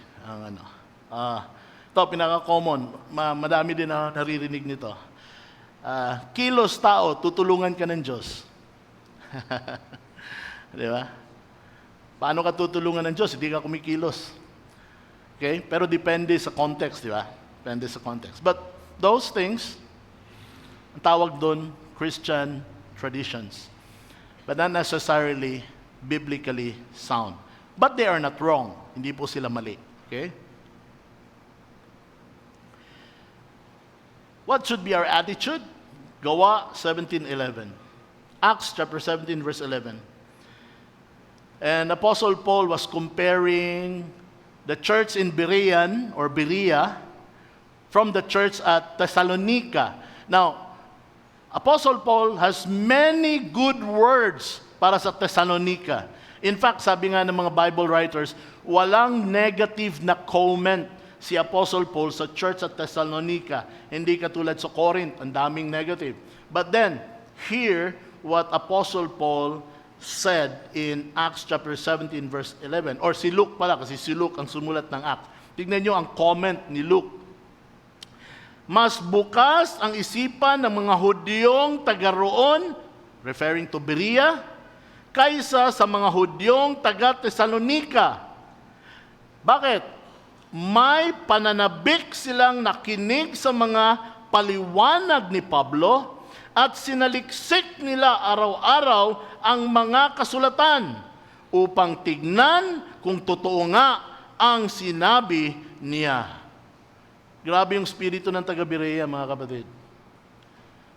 Ito, pinaka-common. Madami din na naririnig nito. Kilos tao, tutulungan ka ng Diyos. Di ba? Paano ka tutulungan ng Diyos? Hindi ka kumikilos. Okay? Pero depende sa context, di ba? Depende sa context. But those things, ang tawag doon, Christian traditions. But not necessarily biblically sound. But they are not wrong. Hindi po sila mali. Okay? What should be our attitude? Gawa 17:11. Acts chapter 17 verse 11. And Apostle Paul was comparing the church in Berea from the church at Thessalonica. Now, Apostle Paul has many good words para sa Thessalonica. In fact, sabi nga ng mga Bible writers, walang negative na comment si Apostle Paul sa church at Thessalonica. Hindi katulad sa Corinth, ang daming negative. But then, hear what Apostle Paul said in Acts chapter 17 verse 11. Or si Luke pala, kasi si Luke ang sumulat ng Acts. Tignan nyo ang comment ni Luke. Mas bukas ang isipan ng mga Hudyong taga roon, referring to Berea, kaysa sa mga Hudyong taga Thessalonica. Bakit? May pananabik silang nakinig sa mga paliwanag ni Pablo at sinaliksik nila araw-araw ang mga kasulatan upang tignan kung totoo nga ang sinabi niya. Grabe yung spirito ng taga-Berea, mga kapatid.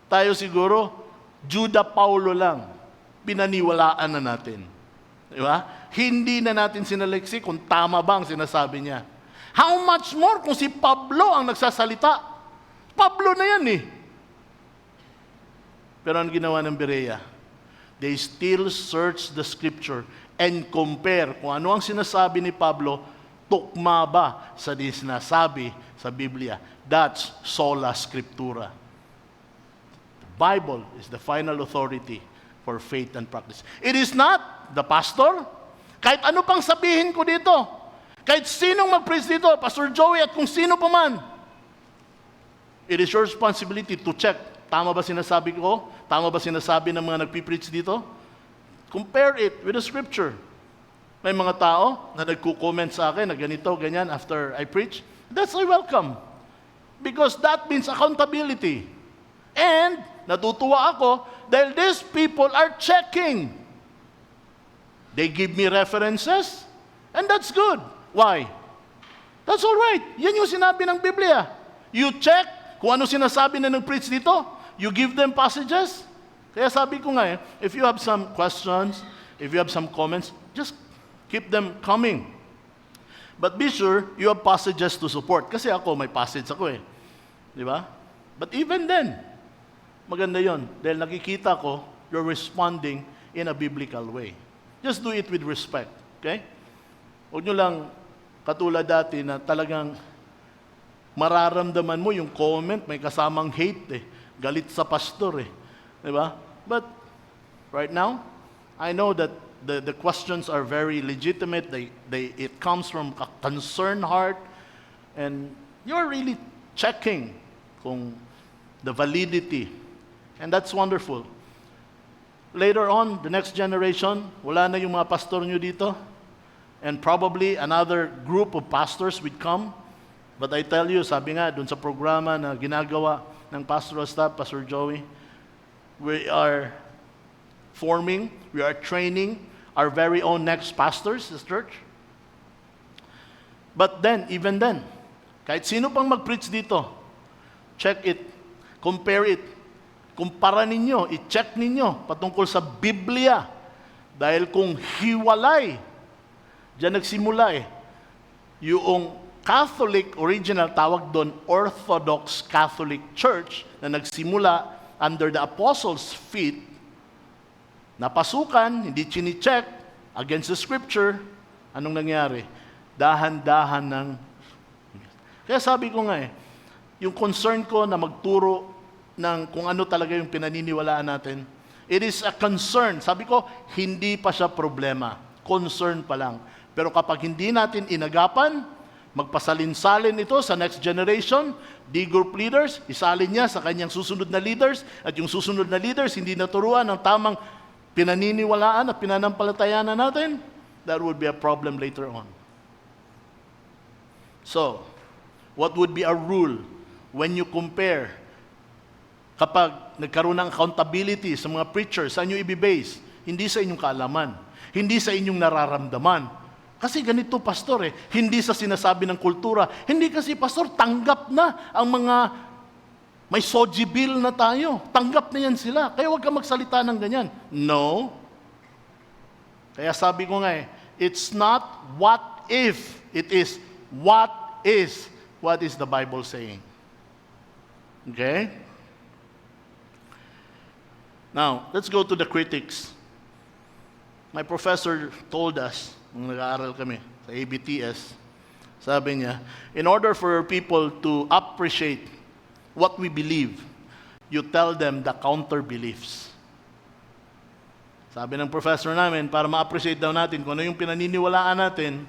Tayo siguro, Judah Paulo lang, pinaniwalaan na natin. Di ba? Hindi na natin sinaliksi kung tama ba ang sinasabi niya. How much more kung si Pablo ang nagsasalita? Pablo na yan eh. Pero ang ginawa ng Berea, they still search the scripture and compare kung ano ang sinasabi ni Pablo, tukma ba sa sinasabi sa Biblia. That's sola scriptura. The Bible is the final authority for faith and practice. It is not the pastor. Kahit ano pang sabihin ko dito, kahit sinong mag-preach dito, Pastor Joey at kung sino pa man, it is your responsibility to check. Tama ba sinasabi ko? Tama ba sinasabi ng mga nagpipreach dito? Compare it with the scripture. May mga tao na nagko-comment sa akin na ganito, ganyan after I preach. That's I welcome. Because that means accountability. And natutuwa ako dahil these people are checking. They give me references and that's good. Why? That's all right. Yan yung sinabi ng Biblia. You check kung ano sinasabi na nag-preach dito, you give them passages. Kaya sabi ko nga if you have some questions, if you have some comments, just keep them coming. But be sure you have passages to support. Kasi ako, may passage ako Di ba? But even then, maganda yon. Dahil nakikita ko, you're responding in a biblical way. Just do it with respect. Okay? Huwag nyo lang katulad dati na talagang mararamdaman mo yung comment, may kasamang hate galit sa pastor Di ba? But right now, I know that the questions are very legitimate. It comes from a concerned heart and you're really checking kung the validity. And that's wonderful. Later on, the next generation, wala na yung mga pastor nyo dito. And probably another group of pastors would come. But I tell you, sabi nga, dun sa programa na ginagawa ng pastoral staff, Pastor Joey, we are forming, we are training our very own next pastors, this church. But then, even then, kahit sino pang mag-preach dito, check it, compare it, kumpara ninyo, i-check ninyo patungkol sa Biblia. Dahil kung hiwalay, diyan nagsimula yung Catholic, original tawag doon, Orthodox Catholic Church na nagsimula under the Apostles' feet, napasukan, hindi chini-check, against the Scripture, anong nangyari? Dahan-dahan ng... Kaya sabi ko nga yung concern ko na magturo ng kung ano talaga yung pinaniniwalaan natin, it is a concern. Sabi ko, hindi pa siya problema. Concern pa lang. Pero kapag hindi natin inagapan, magpasalin-salin ito sa next generation, D-group leaders, isalin niya sa kanyang susunod na leaders, at yung susunod na leaders hindi naturuan ng tamang pinaniniwalaan at pinanampalatayanan natin, that would be a problem later on. So, what would be a rule when you compare kapag nagkaroon ng accountability sa mga preachers, saan nyo ibibase? Hindi sa inyong kaalaman, hindi sa inyong nararamdaman. Kasi ganito, pastor hindi sa sinasabi ng kultura. Hindi kasi, pastor, tanggap na ang mga may soji bill na tayo. Tanggap na yan sila. Kaya huwag ka magsalita ng ganyan. No. Kaya sabi ko nga it's not what if, it is what is. What is the Bible saying? Okay? Now, let's go to the critics. My professor told us, nung nag-aaral kami sa ABTS, sabi niya, in order for people to appreciate what we believe, you tell them the counter-beliefs. Sabi ng professor namin, para ma-appreciate daw natin kung ano yung pinaniniwalaan natin,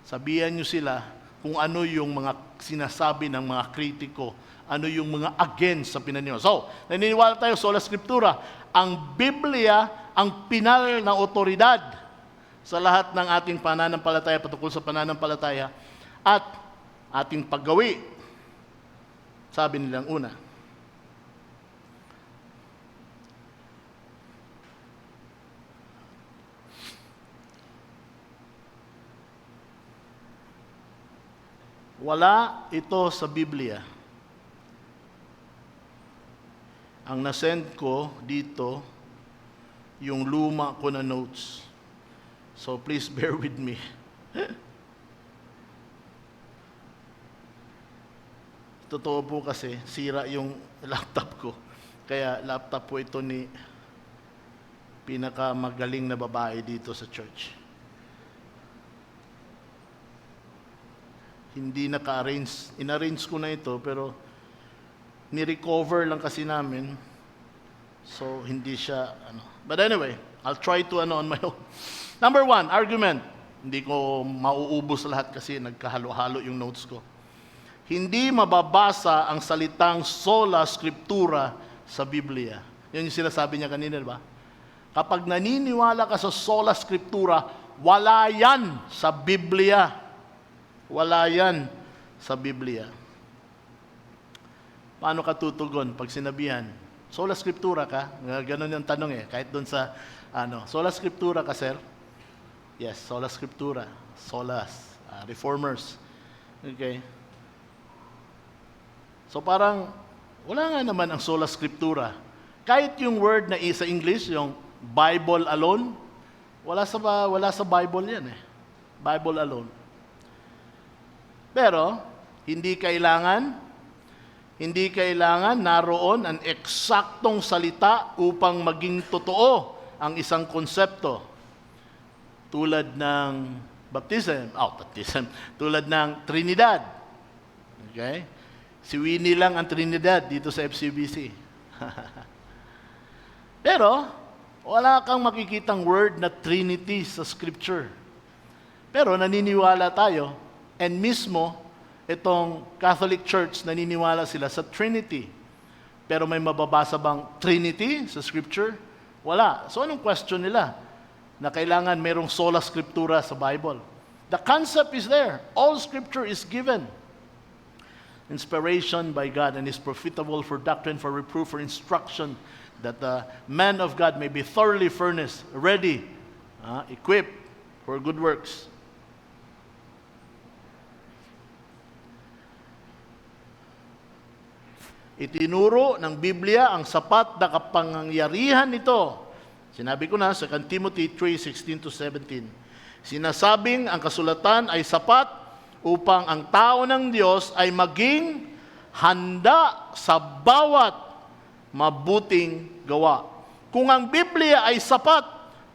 sabihan nyo sila kung ano yung mga sinasabi ng mga kritiko, ano yung mga against sa pinaniniwala. So, naniniwala tayo, sola scriptura, ang Biblia, ang pinal na otoridad sa lahat ng ating pananampalataya, patungkol sa pananampalataya, at ating paggawi. Sabi nilang una, wala ito sa Biblia. ang nasend ko dito, yung luma ko na notes. So please bear with me. Totoo po kasi, sira yung laptop ko. Kaya laptop po ito ni pinakamagaling na babae dito sa church. Hindi naka-arrange. In-arrange ko na ito, pero ni-recover lang kasi namin. So, hindi siya, But anyway, I'll try to on my own. Number 1, argument. Hindi ko mauubos lahat kasi nagkahalo-halo yung notes ko. Hindi mababasa ang salitang sola scriptura sa Biblia. Yun yung sinasabi niya kanina, di ba? Kapag naniniwala ka sa sola scriptura, wala yan sa Biblia. Wala yan sa Biblia. Paano ka tutugon pag sinabihan? Sola scriptura ka? Ganon yung tanong kahit doon sa, sola scriptura ka, sir? Yes, sola scriptura. Solas. Reformers. Okay. So parang, wala nga naman ang sola scriptura. Kahit yung word na sa English, yung Bible alone, wala sa Bible yan Bible alone. Pero, hindi kailangan naroon ang eksaktong salita upang maging totoo ang isang konsepto. Tulad ng baptism, tulad ng Trinidad. Okay? Si Winnie lang ang Trinidad dito sa FCBC. Pero, wala kang makikitang word na Trinity sa Scripture. Pero naniniwala tayo, and mismo, itong Catholic Church, naniniwala sila sa Trinity. Pero may mababasa bang Trinity sa Scripture? Wala. So anong question nila? Na kailangan merong sola scriptura sa Bible. The concept is there. All Scripture is given. Inspiration by God and is profitable for doctrine, for reproof, for instruction, that the man of God may be thoroughly furnished, ready, equipped for good works. Itinuro ng Biblia ang sapat na kapangyarihan nito. Sinabi ko na sa 2 Timothy 3:16-17. Sinasabing ang kasulatan ay sapat upang ang tao ng Diyos ay maging handa sa bawat mabuting gawa. Kung ang Biblia ay sapat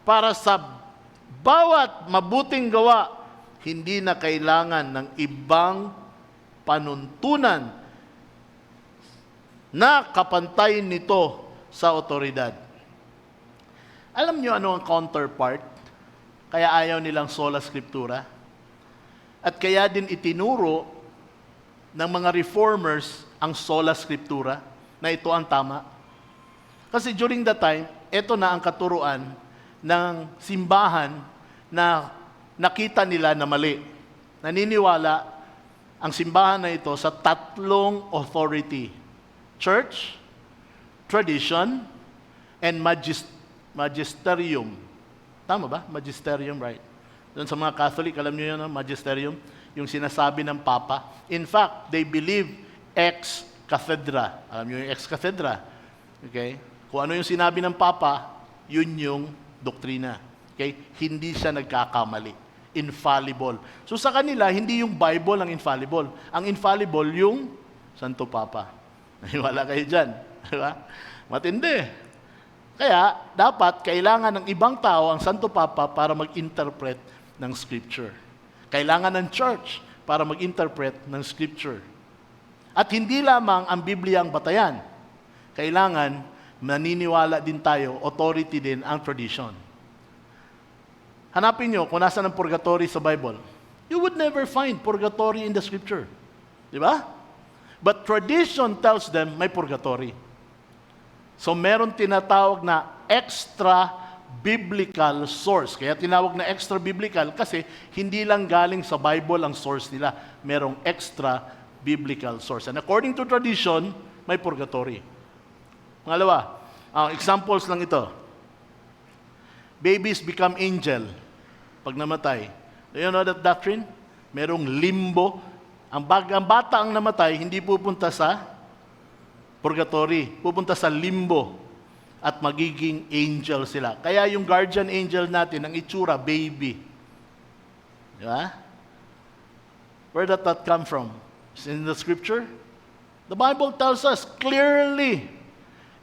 para sa bawat mabuting gawa, hindi na kailangan ng ibang panuntunan na kapantay nito sa otoridad. Alam niyo ano ang counterpart? Kaya ayaw nilang sola scriptura? At kaya din itinuro ng mga reformers ang sola scriptura na ito ang tama. Kasi during that time, ito na ang katuruan ng simbahan na nakita nila na mali. Naniniwala ang simbahan na ito sa tatlong authority. Church, tradition, and magisterium. Tama ba? Magisterium, right? Doon sa mga Catholic, alam niyo yun, magisterium, yung sinasabi ng Papa. In fact, they believe ex cathedra. Alam niyo yung ex cathedra? Okay? Kung ano yung sinabi ng Papa, yun yung doktrina. Okay? Hindi siya nagkakamali. Infallible. So sa kanila, hindi yung Bible ang infallible. Ang infallible yung Santo Papa. Naniwala kayo dyan. Diba? Matindi. Kaya, dapat, kailangan ng ibang tao ang Santo Papa para mag-interpret ng Scripture. Kailangan ng church para mag-interpret ng Scripture. At hindi lamang ang Biblia ang batayan. Kailangan, naniniwala din tayo, authority din ang tradition. Hanapin nyo kung nasa ng purgatory sa Bible. You would never find purgatory in the Scripture. Di ba? But tradition tells them may purgatory. So meron tinatawag na extra biblical source. Kaya tinawag na extra biblical kasi hindi lang galing sa Bible ang source nila. Merong extra biblical source. And according to tradition, may purgatory. Pangalawa, examples lang ito. Babies become angel pag namatay. Do you know that doctrine? Merong limbo. Ang bata ang namatay, hindi pupunta sa purgatory, pupunta sa limbo, at magiging angel sila. Kaya yung guardian angel natin, ang itsura, baby. Di ba? Where did that come from? It's in the scripture. The Bible tells us clearly,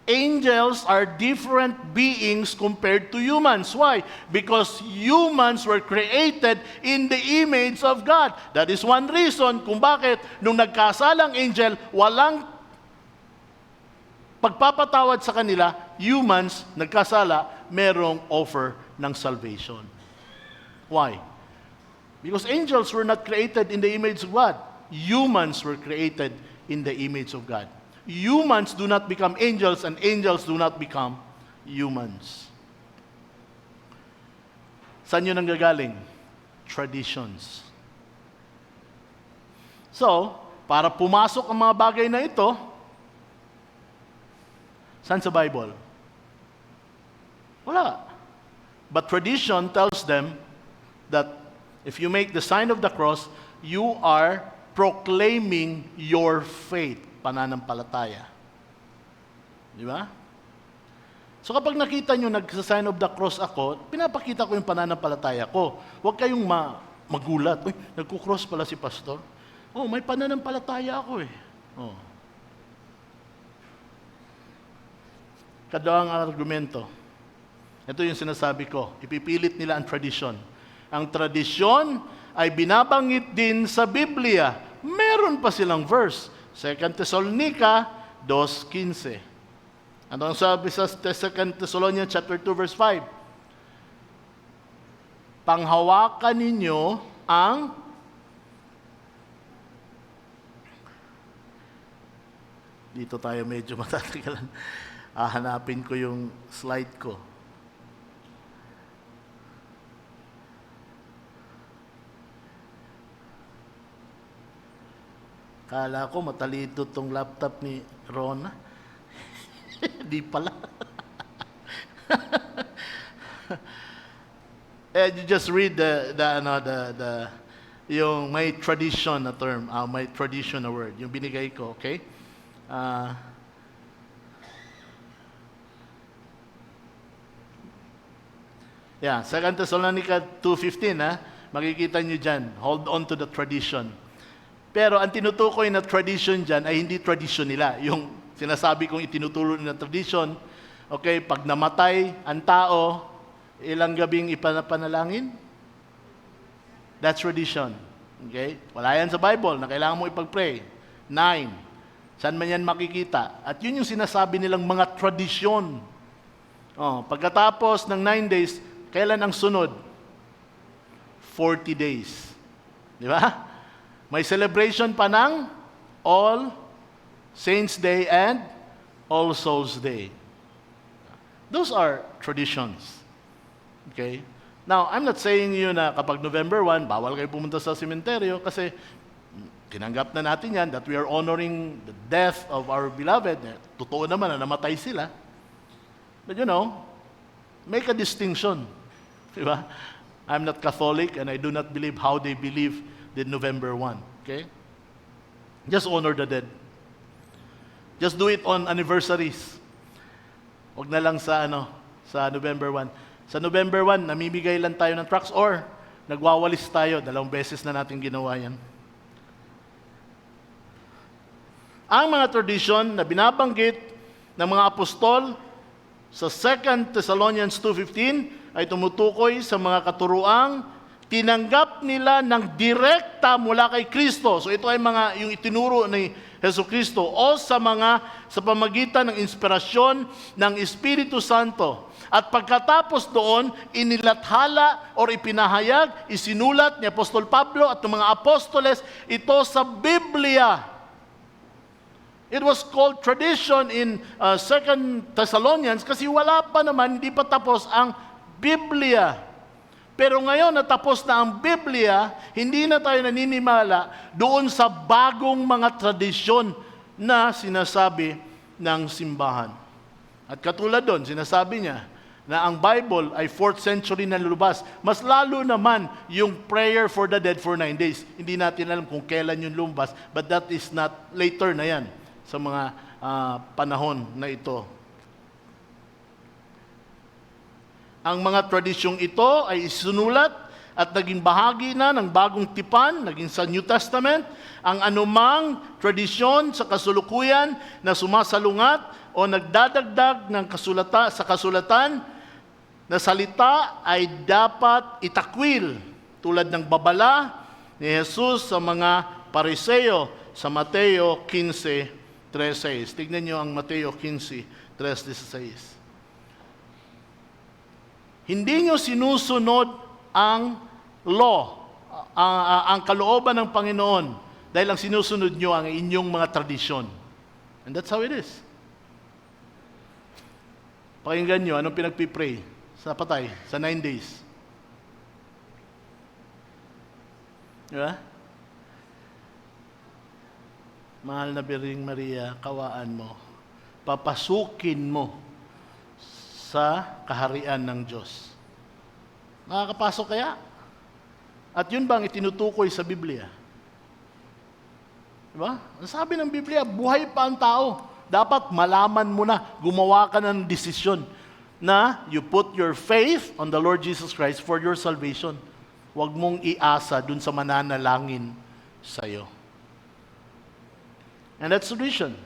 angels are different beings compared to humans. Why? Because humans were created in the image of God. That is one reason kung bakit nung nagkasalang angel, walang pagpapatawad sa kanila, humans, nagkasala, merong offer ng salvation. Why? Because angels were not created in the image of God. Humans were created in the image of God. Humans do not become angels, and angels do not become humans. Saan yun nanggagaling? Traditions. So, para pumasok ang mga bagay na ito, saan sa Bible? Wala. But tradition tells them that if you make the sign of the cross, you are proclaiming your faith, pananampalataya. Di ba? So kapag nakita nyo nag-sign of the cross ako, pinapakita ko yung pananampalataya ko. Huwag kayong magulat. Uy, nagkukross pala si pastor. Oh, may pananampalataya ako eh. Oh. Kadawang argumento. Ito yung sinasabi ko. Ipipilit nila ang tradisyon. Ang tradisyon ay binabanggit din sa Biblia. Meron pa silang verse. 2 Thessalonica 2:15. Ano ang sabi sa 2 Thessalonians chapter 2 verse 5? Panghawakan ninyo ang dito tayo medyo matatagalan. Hanapin ko yung slide ko. Kala ko matalino tong laptop ni Rona. Di pala. And you just read the yung may tradition na term, may tradition na word, yung binigay ko, okay? Yeah, 2 Thessalonica 2:15, makikita nyo dyan, hold on to the tradition. Pero ang tinutukoy na tradition dyan ay hindi tradition nila. Yung sinasabi kong itinuturo na tradition, okay, pag namatay ang tao, ilang gabing ipanapanalangin? That's tradition. Okay? Wala yan sa Bible na kailangan mo ipag-pray. 9. Saan man yan makikita? At yun yung sinasabi nilang mga tradisyon. Pagkatapos ng 9 days, kailan ang sunod? 40 days. Di ba? May celebration pa ng All Saints Day and All Souls Day. Those are traditions. Okay? Now, I'm not saying you na kapag November 1, bawal kayo pumunta sa sementeryo kasi tinanggap na natin yan that we are honoring the death of our beloved. Totoo naman na namatay sila. But you know, make a distinction. Diba? I'm not Catholic and I do not believe how they believe the November 1. Okay? Just honor the dead. Just do it on anniversaries. Huwag na lang sa November 1. Sa November 1, namimigay lang tayo ng tracts or nagwawalis tayo. 2 beses na natin ginawa yan. Ang mga tradisyon na binabanggit ng mga apostol sa 2 Thessalonians 2:15 ay tumutukoy sa mga katuruang tinanggap nila ng direkta mula kay Kristo. So ito ay mga yung itinuro ni Jesucristo o sa pamagitan ng inspirasyon ng Espiritu Santo. At pagkatapos doon, inilathala o ipinahayag, isinulat ni Apostol Pablo at ng mga apostoles ito sa Biblia. It was called tradition in 2 Thessalonians kasi wala pa naman, hindi pa tapos ang Biblia. Pero ngayon natapos na ang Biblia, hindi na tayo naninimala doon sa bagong mga tradisyon na sinasabi ng simbahan. At katulad doon, sinasabi niya na ang Bible ay 4th century na lumabas. Mas lalo naman yung prayer for the dead for 9 days. Hindi natin alam kung kailan yung lumabas, but that is not later na yan sa mga panahon na ito. Ang mga tradisyong ito ay isinulat at naging bahagi na ng bagong tipan, naging sa New Testament, ang anumang tradisyon sa kasulukuyan na sumasalungat o nagdadagdag ng kasulatan na salita ay dapat itakwil tulad ng babala ni Jesus sa mga Pariseo sa Mateo 15:3-6. Tignan niyo ang Mateo 15:3-16. Hindi niyo sinusunod ang law, ang kalooban ng Panginoon dahil ang sinusunod niyo ang inyong mga tradisyon. And that's how it is. Pakinggan niyo, anong pinagpipray sa patay, sa 9 days? Diba? Mahal na Birhing Maria, kawaan mo. Papasukin mo sa kaharian ng Diyos. Makakapasok kaya? At yun bang itinutukoy sa Biblia? Diba? Ang sabi ng Biblia, buhay pa ang tao. Dapat malaman mo na, gumawa ka ng desisyon na you put your faith on the Lord Jesus Christ for your salvation. Huwag mong iasa dun sa mananalangin sa'yo. And that's tradition.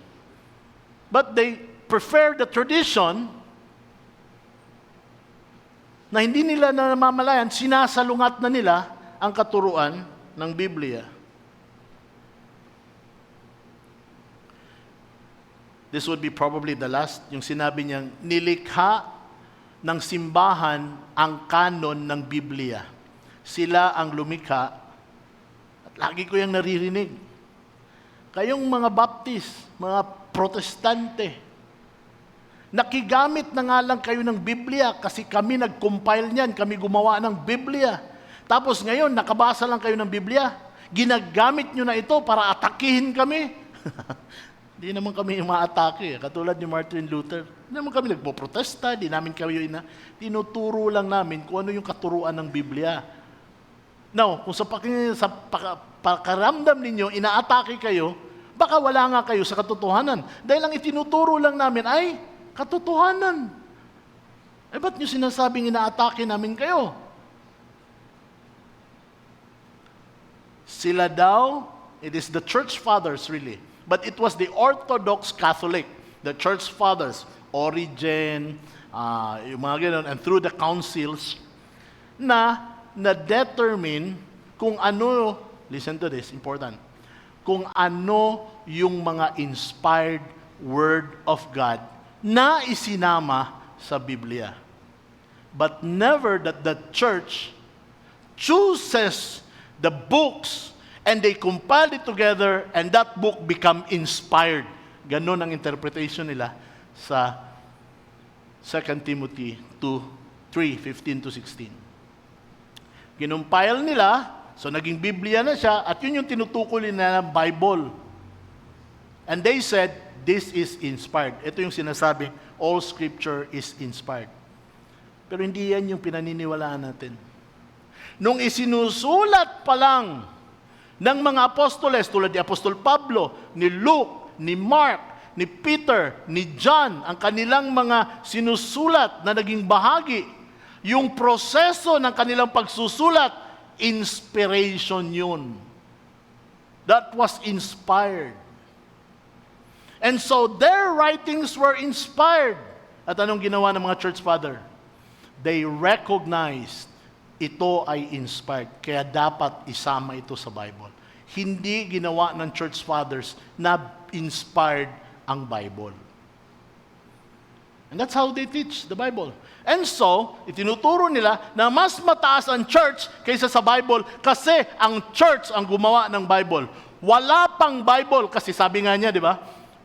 But they prefer the tradition na hindi nila namamalayan, sinasalungat na nila ang katuruan ng Biblia. This would be probably the last, yung sinabi niyang, nilikha ng simbahan ang kanon ng Biblia. Sila ang lumikha, at lagi ko yung naririnig. Kayong mga Baptist, mga Protestante, nakigamit na nga lang kayo ng Biblia kasi kami nag-compile niyan, kami gumawa ng Biblia. Tapos ngayon, nakabasa lang kayo ng Biblia, ginagamit nyo na ito para atakihin kami. Di naman kami umaatake, katulad ni Martin Luther. Di naman kami nagpo-protesta, di namin kayo tinuturo lang namin kung ano yung katuruan ng Biblia. Now, kung sa pakaramdam ninyo, inaatake kayo, baka wala nga kayo sa katotohanan. Dahil ang itinuturo lang namin ay katotohanan. Eh, ba't nyo sinasabing inaatake namin kayo? Sila daw, it is the church fathers really, but it was the Orthodox Catholic, the church fathers, Origen, yung mga gano'n, and through the councils, na-determine kung ano, listen to this, important, kung ano yung mga inspired word of God na isinama sa Biblia. But never that the church chooses the books and they compile it together and that book become inspired. Ganon ang interpretation nila sa 2 Timothy 2:3-15-16. Ginumpile nila, so naging Biblia na siya, at yun yung tinutukoy nila ng Bible. And they said, this is inspired. Ito yung sinasabi, all scripture is inspired. Pero hindi yan yung pinaniniwalaan natin. Nung isinusulat pa lang ng mga apostoles, tulad ni Apostol Pablo, ni Luke, ni Mark, ni Peter, ni John, ang kanilang mga sinusulat na naging bahagi, yung proseso ng kanilang pagsusulat, inspiration yun. That was inspired. And so their writings were inspired. At anong ginawa ng mga church father? They recognized ito ay inspired. Kaya dapat isama ito sa Bible. Hindi ginawa ng church fathers na inspired ang Bible. And that's how they teach the Bible. And so, itinuturo nila na mas mataas ang church kaysa sa Bible kasi ang church ang gumawa ng Bible. Wala pang Bible kasi sabi nga niya, di ba?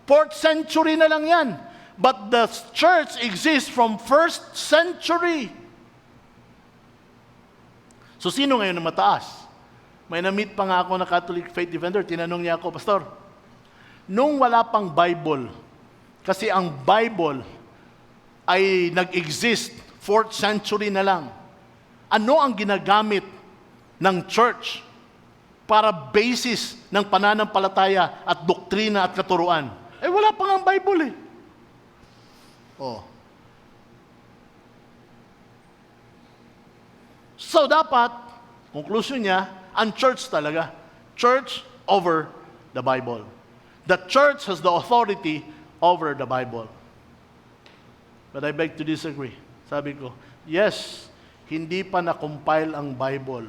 4th century na lang yan. But the church exists from 1st century. So, sino ngayon ang mataas? May na-meet pa nga ako na Catholic faith defender. Tinanong niya ako, Pastor, nung wala pang Bible, kasi ang Bible ay nag-exist 4th century na lang, ano ang ginagamit ng church para basis ng pananampalataya at doktrina at katuruan? Wala pa nga ang Bible eh. Oh. So dapat, conclusion niya, ang church talaga. Church over the Bible. The church has the authority over the Bible. But I beg to disagree. Sabi ko, yes, hindi pa na-compile ang Bible.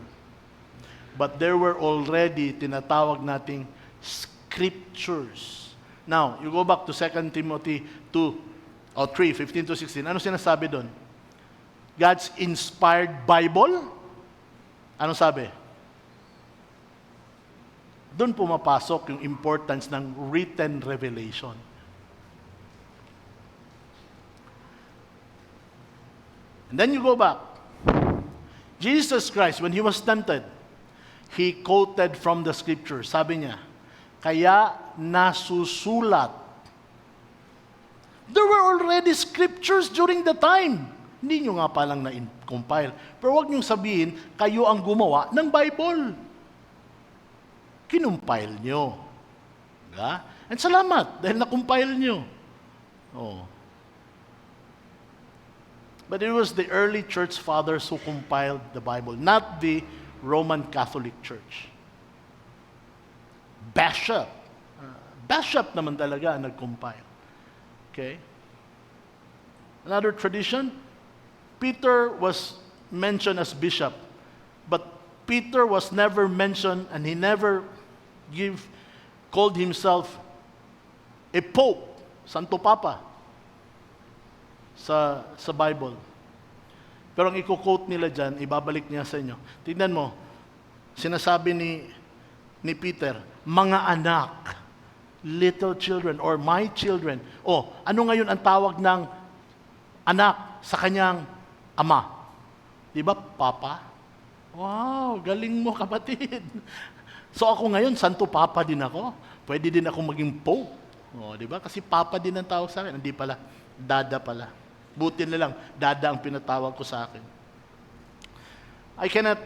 But there were already tinatawag nating scriptures. Now, you go back to 2 Timothy 2 or 3, 15 to 16. Ano sinasabi doon? God's inspired Bible? Ano sabi? Doon pumapasok yung importance ng written revelation. And then you go back. Jesus Christ, when He was tempted, He quoted from the scripture. Sabi niya, kaya nasusulat. There were already scriptures during the time. Hindi nyo nga palang na-compile. Pero huwag nyo sabihin, kayo ang gumawa ng Bible. Kinumpile nyo. Diba? And salamat, dahil na-compile nyo. Oh. But it was the early church fathers who compiled the Bible, not the Roman Catholic Church. Bishop naman talaga ang nag-compile. Okay? Another tradition, Peter was mentioned as bishop, but Peter was never mentioned and he never called himself a pope, Santo Papa, sa Bible. Pero ang i-quote nila dyan, ibabalik niya sa inyo. Tignan mo, sinasabi ni Peter, mga anak, little children, or my children. Ano ngayon ang tawag ng anak sa kanyang ama? Di ba, Papa? Wow, galing mo kapatid. So ako ngayon, Santo Papa din ako. Pwede din ako maging Pope. Di ba? Kasi Papa din ang tawag sa akin. Hindi pala, Dada pala. Buti na lang, Dada ang pinatawag ko sa akin. I cannot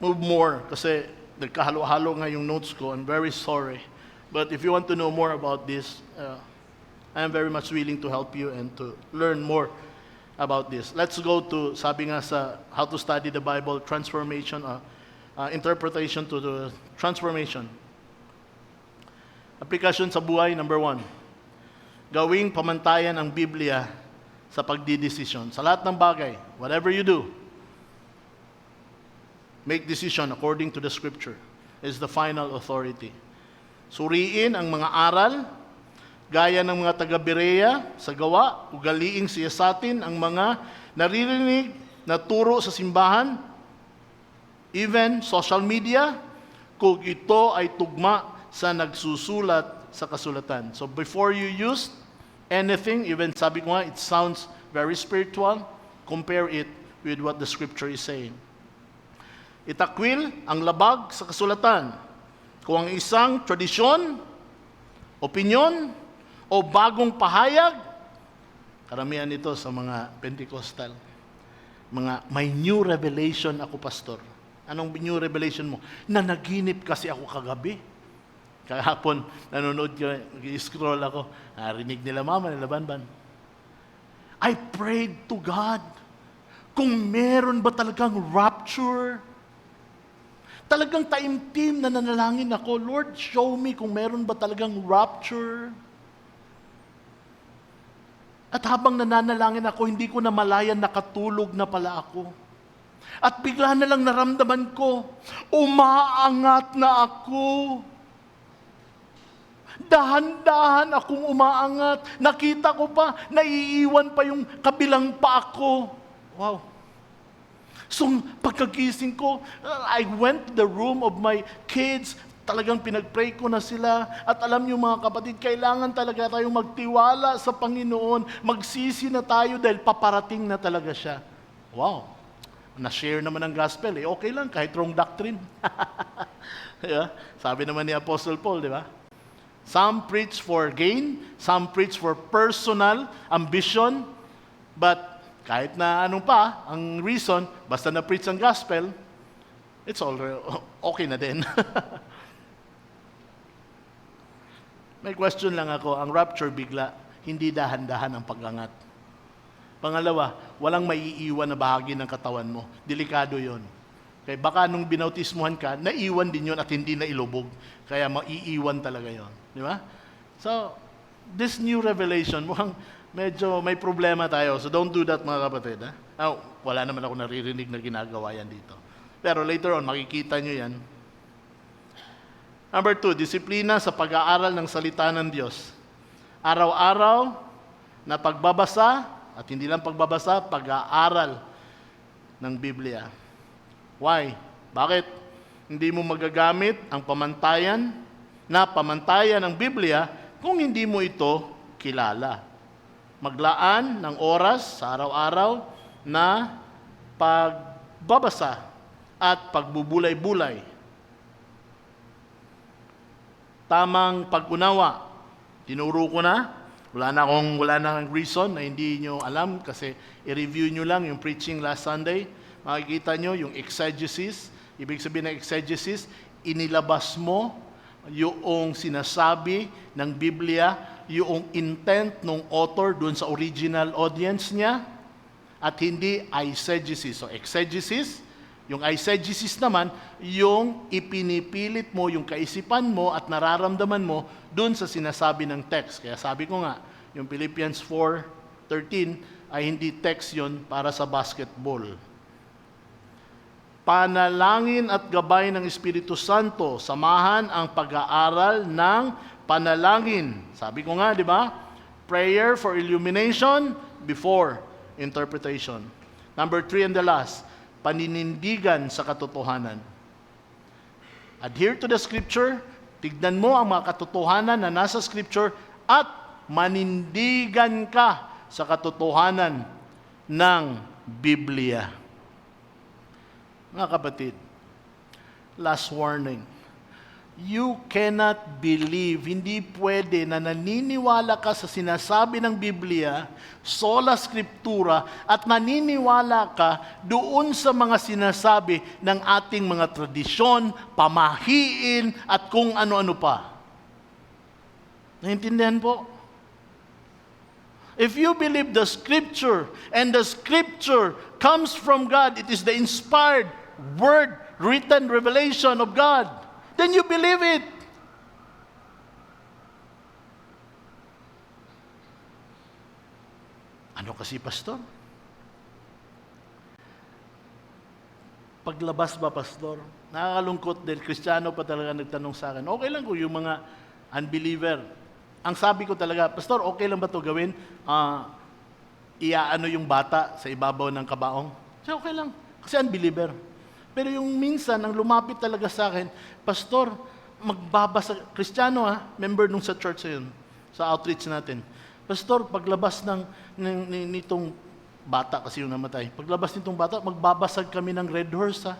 move more kasi nagkahalo-halo nga yung notes ko. I'm very sorry. But if you want to know more about this, I am very much willing to help you and to learn more about this. Let's go to, sabi nga sa How to Study the Bible, Transformation, Interpretation to the Transformation. Aplikasyon sa buhay, number 1. Gawing pamantayan ang Biblia sa pagdidesisyon. Sa lahat ng bagay, whatever you do, make decision according to the Scripture. Is the final authority. Suriin ang mga aral, gaya ng mga taga-Berea sa gawa, ugaliing siyasatin ang mga naririnig na turo sa simbahan, even social media, kung ito ay tugma sa nagsusulat sa kasulatan. So before you use anything, even sabi ko nga, it sounds very spiritual, compare it with what the Scripture is saying. Itakwil ang labag sa kasulatan. Kung ang isang tradisyon, opinyon, o bagong pahayag, karamihan ito sa mga Pentecostal, may new revelation ako, pastor. Anong new revelation mo? Nanaginip kasi ako kagabi. Kahapon, nanonood ko, scroll ako, narinig nila mama, nila Banban. I prayed to God, kung meron ba talagang rapture? Talagang taimtim na nanalangin ako, Lord, show me kung meron ba talagang rapture. At habang nananalangin ako, hindi ko na malayan nakatulog na pala ako. At bigla na lang naramdaman ko, umaangat na ako. Dahan-dahan akong umaangat. Nakita ko pa, naiiwan pa yung kabilang pa ako. Wow. So, pagkagising ko, I went to the room of my kids. Talagang pinag-pray ko na sila. At alam niyo mga kapatid, kailangan talaga tayong magtiwala sa Panginoon. Magsisi na tayo dahil paparating na talaga siya. Wow. Na-share naman ang gospel. Okay lang, kahit wrong doctrine. Yeah? Sabi naman ni Apostle Paul, di ba? Some preach for gain, some preach for personal ambition, but kahit na anong pa, ang reason, basta na-preach ang gospel, it's all okay na din. May question lang ako, ang rapture bigla, hindi dahan-dahan ang pag-angat. Pangalawa, walang maiiwan na bahagi ng katawan mo. Delikado yon. Kaya baka nung binautismuhan ka, naiwan din yon at hindi na ilubog. Kaya maiiwan talaga yon. Di ba? So, this new revelation, mukhang medyo may problema tayo. So don't do that mga kapatid. Ha? Wala naman ako naririnig na ginagawa yan dito. Pero later on, makikita nyo yan. Number 2, disiplina sa pag-aaral ng salita ng Diyos. Araw-araw na pagbabasa, at hindi lang pagbabasa, pag-aaral ng Biblia. Why? Bakit? Hindi mo magagamit ang pamantayan ng Biblia kung hindi mo ito kilala. Maglaan ng oras sa araw-araw na pagbabasa at pagbubulay-bulay. Tamang pag-unawa. Tinuro ko na. Wala na akong reason na hindi nyo alam kasi i-review nyo lang yung preaching last Sunday. Makikita nyo yung exegesis. Ibig sabihin ng exegesis, inilabas mo yung sinasabi ng Biblia, yung intent ng author dun sa original audience niya, at hindi eisegesis. So exegesis, yung eisegesis naman, yung ipinipilit mo, yung kaisipan mo at nararamdaman mo dun sa sinasabi ng text. Kaya sabi ko nga, yung Philippians 4:13 ay hindi text yon para sa basketball. Panalangin at gabay ng Espiritu Santo, samahan ang pag-aaral ng panalangin. Sabi ko nga, di ba? Prayer for illumination before interpretation. Number 3 and the last, paninindigan sa katotohanan. Adhere to the Scripture, tignan mo ang mga katotohanan na nasa Scripture at manindigan ka sa katotohanan ng Biblia. Mga kapatid, last warning. You cannot believe, hindi pwede na naniniwala ka sa sinasabi ng Biblia, sola scriptura, at naniniwala ka doon sa mga sinasabi ng ating mga tradisyon, pamahiin, at kung ano-ano pa. Naintindihan po? If you believe the Scripture, and the Scripture comes from God, it is the inspired word, written revelation of God, then you believe it. Ano kasi, Pastor? Paglabas ba, Pastor? Nakakalungkot dahil Kristiyano pa talaga nagtanong sa akin. Okay lang ko yung mga unbeliever. Ang sabi ko talaga, Pastor, okay lang ba ito gawin? Iaano yung bata sa ibabaw ng kabaong? So, okay lang. Kasi unbeliever. Pero yung minsan, ang lumapit talaga sa akin, Pastor, magbabasa, Kristiyano member nung sa church yun, sa outreach natin. Pastor, paglabas nitong bata, kasi yung namatay, paglabas nitong bata, magbabasag kami ng Red Horse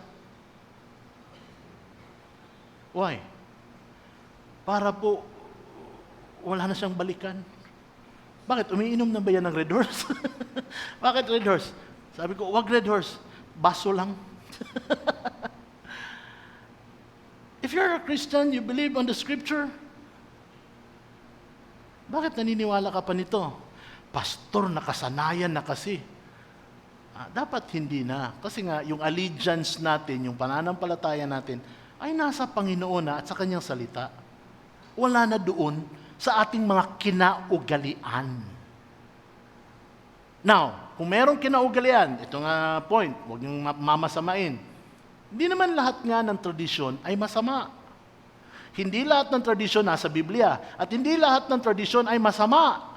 Why? Para po, wala na siyang balikan. Bakit? Umiinom na ba yan ng Red Horse? Bakit Red Horse? Sabi ko, wag Red Horse, baso lang. If you're a Christian, you believe on the Scripture, bakit naniniwala ka pa nito? Pastor, nakasanayan na kasi. Dapat hindi na. Kasi nga, yung allegiance natin, yung pananampalataya natin, ay nasa Panginoon na at sa Kanyang salita. Wala na doon sa ating mga kinaugalian. Now, kung merong kinaugalian, ito nga point, huwag niyong mamasamain. Hindi naman lahat nga ng tradisyon ay masama. Hindi lahat ng tradisyon nasa Biblia. At hindi lahat ng tradisyon ay masama.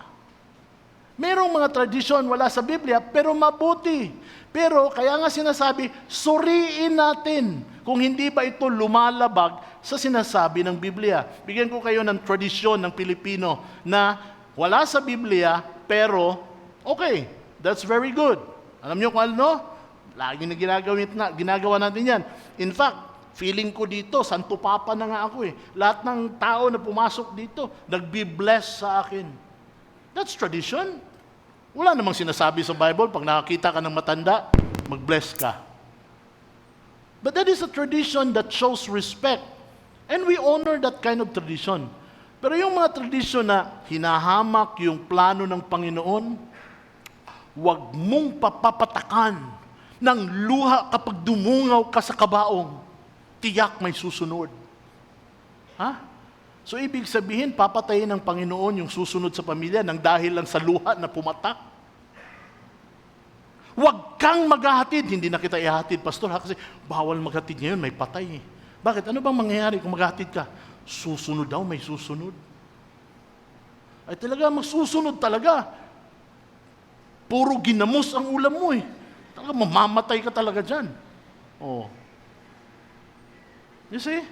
Merong mga tradisyon wala sa Biblia, pero mabuti. Pero kaya nga sinasabi, suriin natin kung hindi ba ito lumalabag sa sinasabi ng Biblia. Bigyan ko kayo ng tradisyon ng Pilipino na wala sa Biblia, pero okay, that's very good. Alam niyo kung ano? Lagi na ginagawa natin yan. In fact, feeling ko dito, Santo Papa na nga ako Lahat ng tao na pumasok dito, nagbi-bless sa akin. That's tradition. Wala namang sinasabi sa Bible, pag nakakita ka ng matanda, mag-bless ka. But that is a tradition that shows respect. And we honor that kind of tradition. Pero yung mga tradisyon na hinahamak yung plano ng Panginoon, huwag mong papapatakan ng luha kapag dumungaw ka sa kabaong. Tiyak may susunod. Ha? So ibig sabihin, papatayin ng Panginoon yung susunod sa pamilya nang dahil lang sa luha na pumatak. Huwag kang maghahatid. Hindi na kita ihahatid, Pastor, ha? Kasi bawal maghatid ngayon, may patay. Bakit? Ano bang mangyayari kung maghahatid ka? Susunod daw, may susunod. Ay talaga, magsusunod talaga. Puro ginamos ang ulam mo eh. Talaga, mamamatay ka talaga dyan. Oh. You see?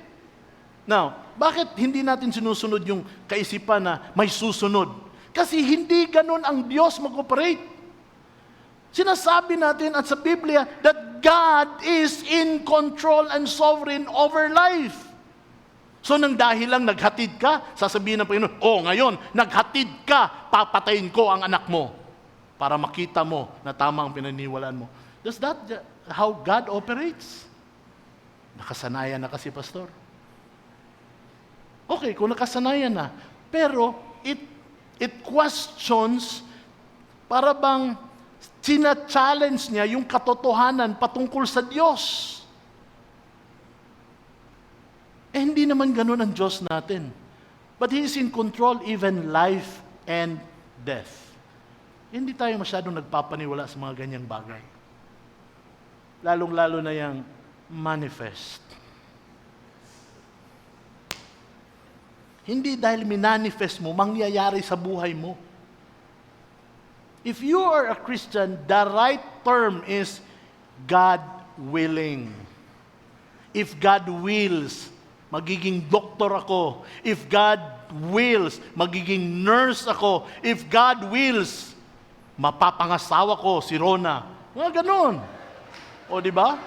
Now, bakit hindi natin sinusunod yung kaisipan na may susunod? Kasi hindi ganun ang Diyos mag-operate. Sinasabi natin at sa Biblia that God is in control and sovereign over life. So nang dahil lang naghatid ka, sasabihin ng Panginoon, ngayon, naghatid ka, papatayin ko ang anak mo para makita mo na tama ang pinaniwalaan mo. Does that how God operates? Nakasanayan na kasi, Pastor. Okay, kung nakasanayan na, pero it questions, para bang sina-challenge niya yung katotohanan patungkol sa Diyos. Hindi naman ganun ang Diyos natin. But He is in control even life and death. Hindi tayo masyadong nagpapaniwala sa mga ganyang bagay. Lalong-lalo na yung manifest. Hindi dahil minanifest mo, mangyayari sa buhay mo. If you are a Christian, the right term is God willing. If God wills, magiging doktor ako. If God wills, magiging nurse ako. If God wills, mapapangasawa ko si Rona. Mga ganon. O, di ba?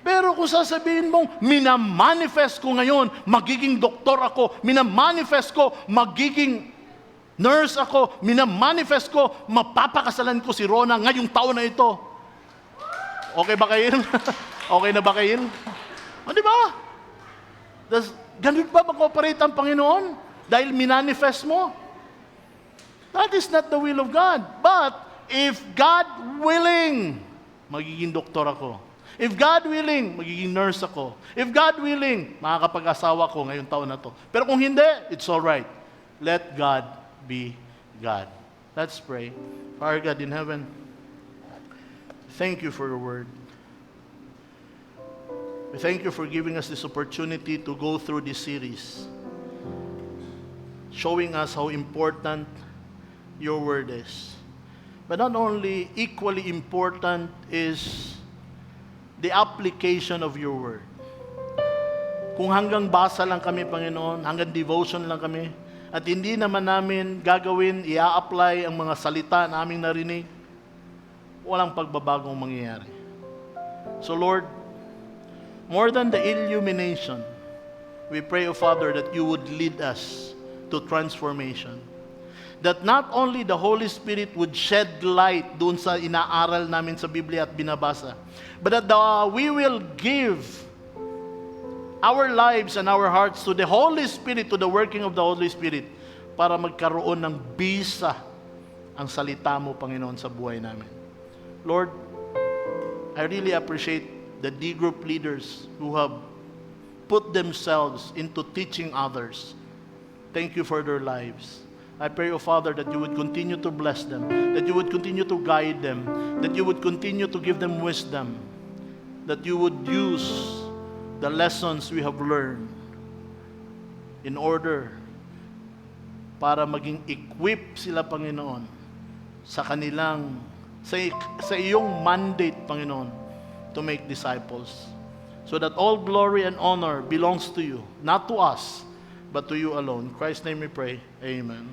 Pero kung sasabihin mong, minamanifest ko ngayon, magiging doktor ako. Minamanifest ko, magiging nurse ako, minamanifest ko, mapapakasalan ko si Rona ngayong taon na ito. Okay ba kayo? Okay na ba kayo? O, di ba? Ganun ba mag-operate ang Panginoon? Dahil minanifest mo? That is not the will of God. But, if God willing, magiging doktor ako. If God willing, magiging nurse ako. If God willing, makakapag-asawa ko ngayong taon na to. Pero kung hindi, it's all right. Let God be God. Let's pray. Our God in heaven, thank you for your word. We thank you for giving us this opportunity to go through this series, showing us how important your word is. But not only equally important is the application of your word. Kung hanggang basa lang kami, Panginoon, hanggang devotion lang kami, at hindi naman namin gagawin, i-apply ang mga salita na aming narinig, walang pagbabagong mangyayari. So Lord, more than the illumination, we pray, O Father, that you would lead us to transformation. That not only the Holy Spirit would shed light doon sa inaaral namin sa Biblia at binabasa, but that we will give our lives and our hearts to the Holy Spirit, to the working of the Holy Spirit, para magkaroon ng bisa ang salita mo, Panginoon, sa buhay namin. Lord, I really appreciate the D group leaders who have put themselves into teaching others. Thank you for their lives. I pray, O Father, that you would continue to bless them, that you would continue to guide them, that you would continue to give them wisdom, that you would use the lessons we have learned in order para maging equip sila, Panginoon, sa kanilang, sa iyong mandate, Panginoon, to make disciples. So that all glory and honor belongs to you, not to us, but to you alone. In Christ's name we pray. Amen.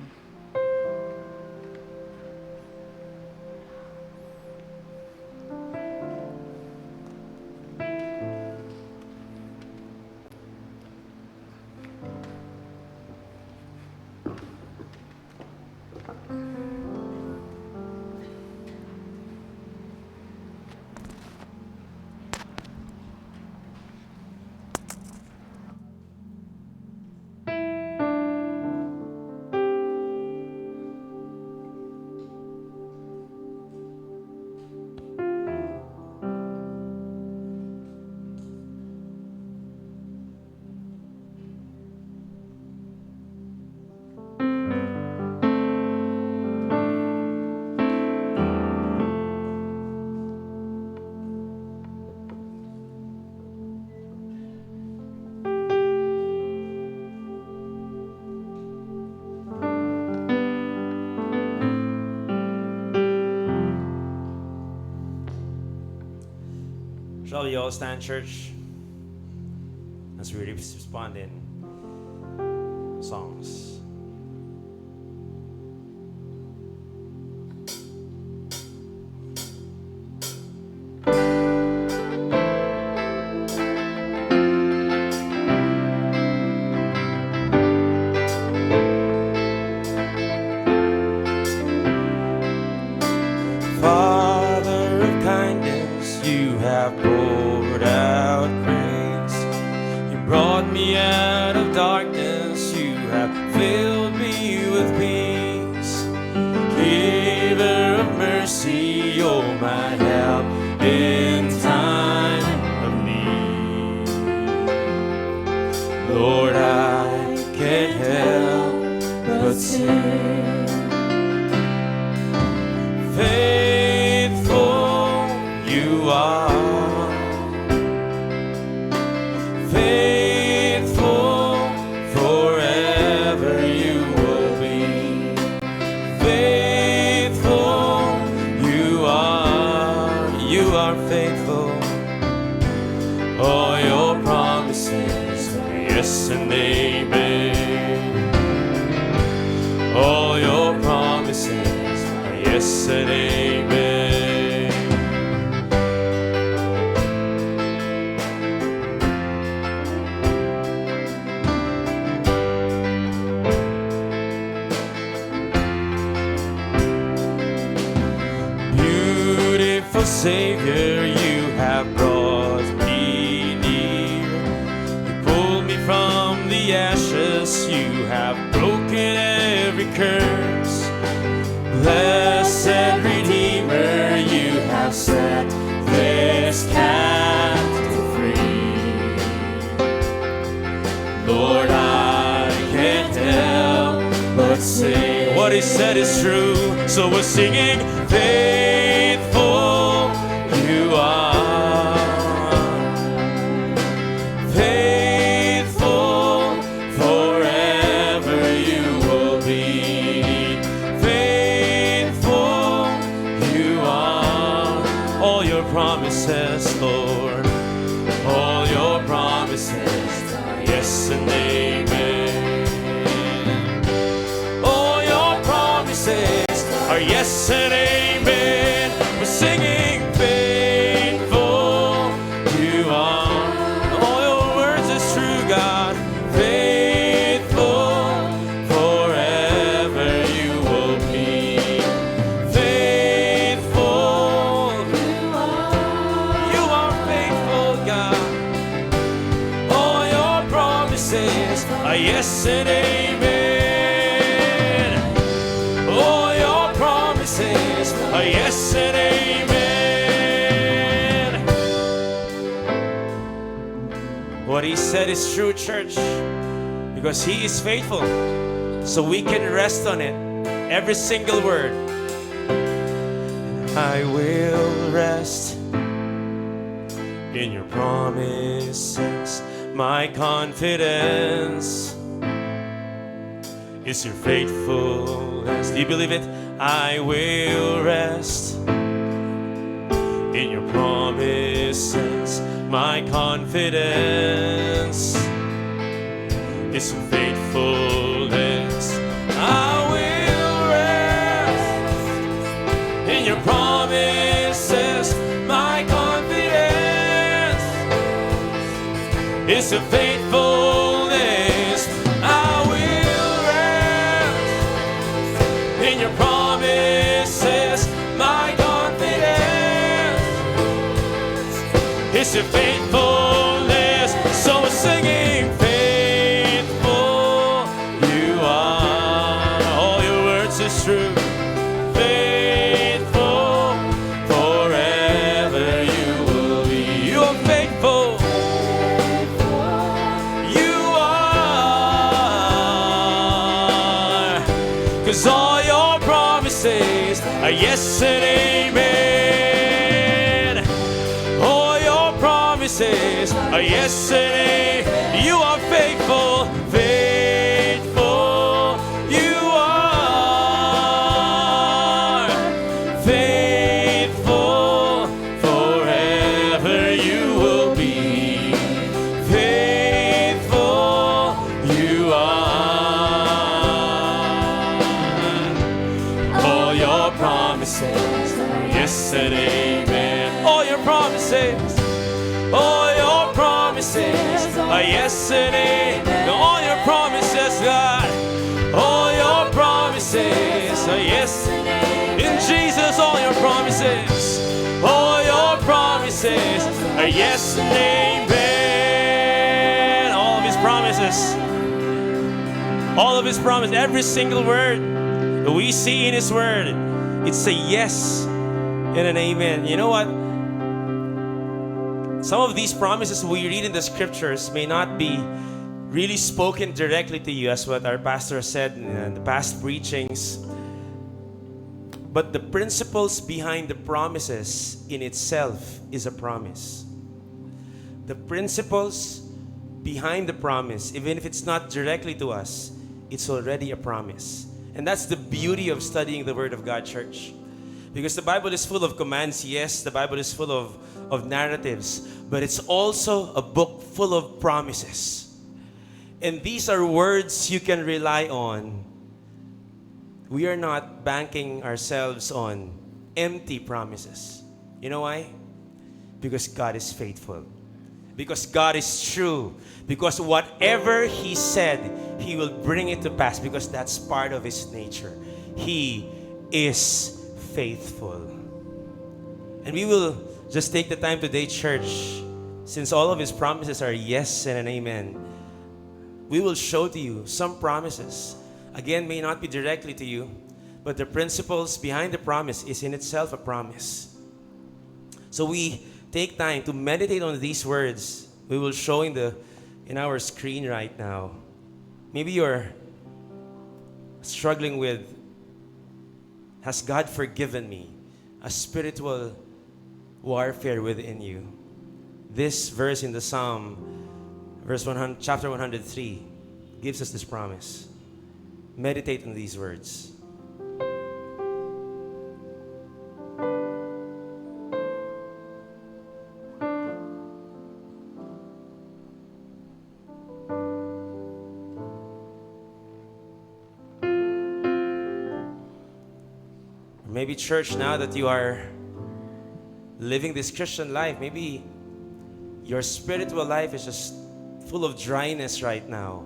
Shall we all stand, church, as we respond in songs? Father of kindness, you have poured out grace. You brought me out of darkness, you have filled me with peace. Giver of mercy, you're my help in time of need. Lord, I can't help but sing. Faithful you are, faithful forever you will be. Faithful you are faithful. All your promises are yes and amen. All your promises are yes and amen. Beautiful Savior, you have brought me near. You pulled me from the ashes, you have broken every curse. Blessed Redeemer, you have set this captive free. Lord, I can't help but sing. What he said is true, so we're singing, faithful you are. Faithful forever you will be. Faithful you are. All your promises, Lord, all your promises are yes and amen. All your promises are yes and amen. We're singing, faithful you are. All your words is true, God. Faithful forever you will be. Faithful you are faithful, God. All your promises are yes and amen. All your promises are yes and amen. What he said is true, church, because he is faithful. So we can rest on it, every single word. I will rest in your promises. My confidence is your faithfulness. Do you believe it? I will rest in your promises. My confidence is your faithfulness. I will rest in your promises. My confidence is your faithfulness. I will rest in your promises. My confidence is your faithfulness. So we're singing, faithful you are. All your words is true. Faithful forever you will be. You are faithful. You are. 'Cause all your promises are yes and amen. All your promises are yes and amen. You are faithful, faithful you are. Faithful forever you yes and amen. All your promises, all your promises are yes and amen. All your promises, God, all your promises are yes and amen. In Jesus, all your promises, all your promises are yes and amen. All of His promises, all of His promises, every single word that we see in His word, it's a yes and an amen. You know what? Some of these promises we read in the scriptures may not be really spoken directly to you, as what our pastor said in the past preachings. But the principles behind the promises in itself is a promise. The principles behind the promise, even if it's not directly to us, it's already a promise. And that's the beauty of studying the Word of God, church. Because the Bible is full of commands, yes, the Bible is full of narratives, but it's also a book full of promises. And these are words you can rely on. We are not banking ourselves on empty promises. You know why? Because God is faithful. Because God is true. Because whatever He said, He will bring it to pass, because that's part of His nature. He is faithful. And we will just take the time today, church, since all of His promises are yes and an amen. We will show to you some promises. Again, may not be directly to you, but the principles behind the promise is in itself a promise. So we take time to meditate on these words. We will show in our screen right now. Maybe you're struggling with, has God forgiven me? A spiritual warfare within you. This verse in the Psalm, chapter 103, gives us this promise. Meditate on these words. Maybe, church, now that you are living this Christian life, maybe your spiritual life is just full of dryness right now.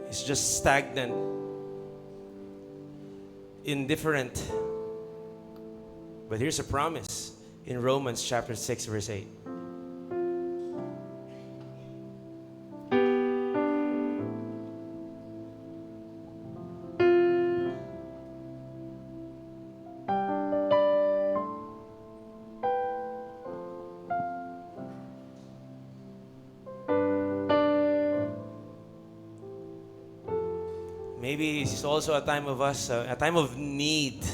It's just stagnant, indifferent. But here's a promise in Romans chapter 6, verse 8. Maybe this is also a time of a time of need,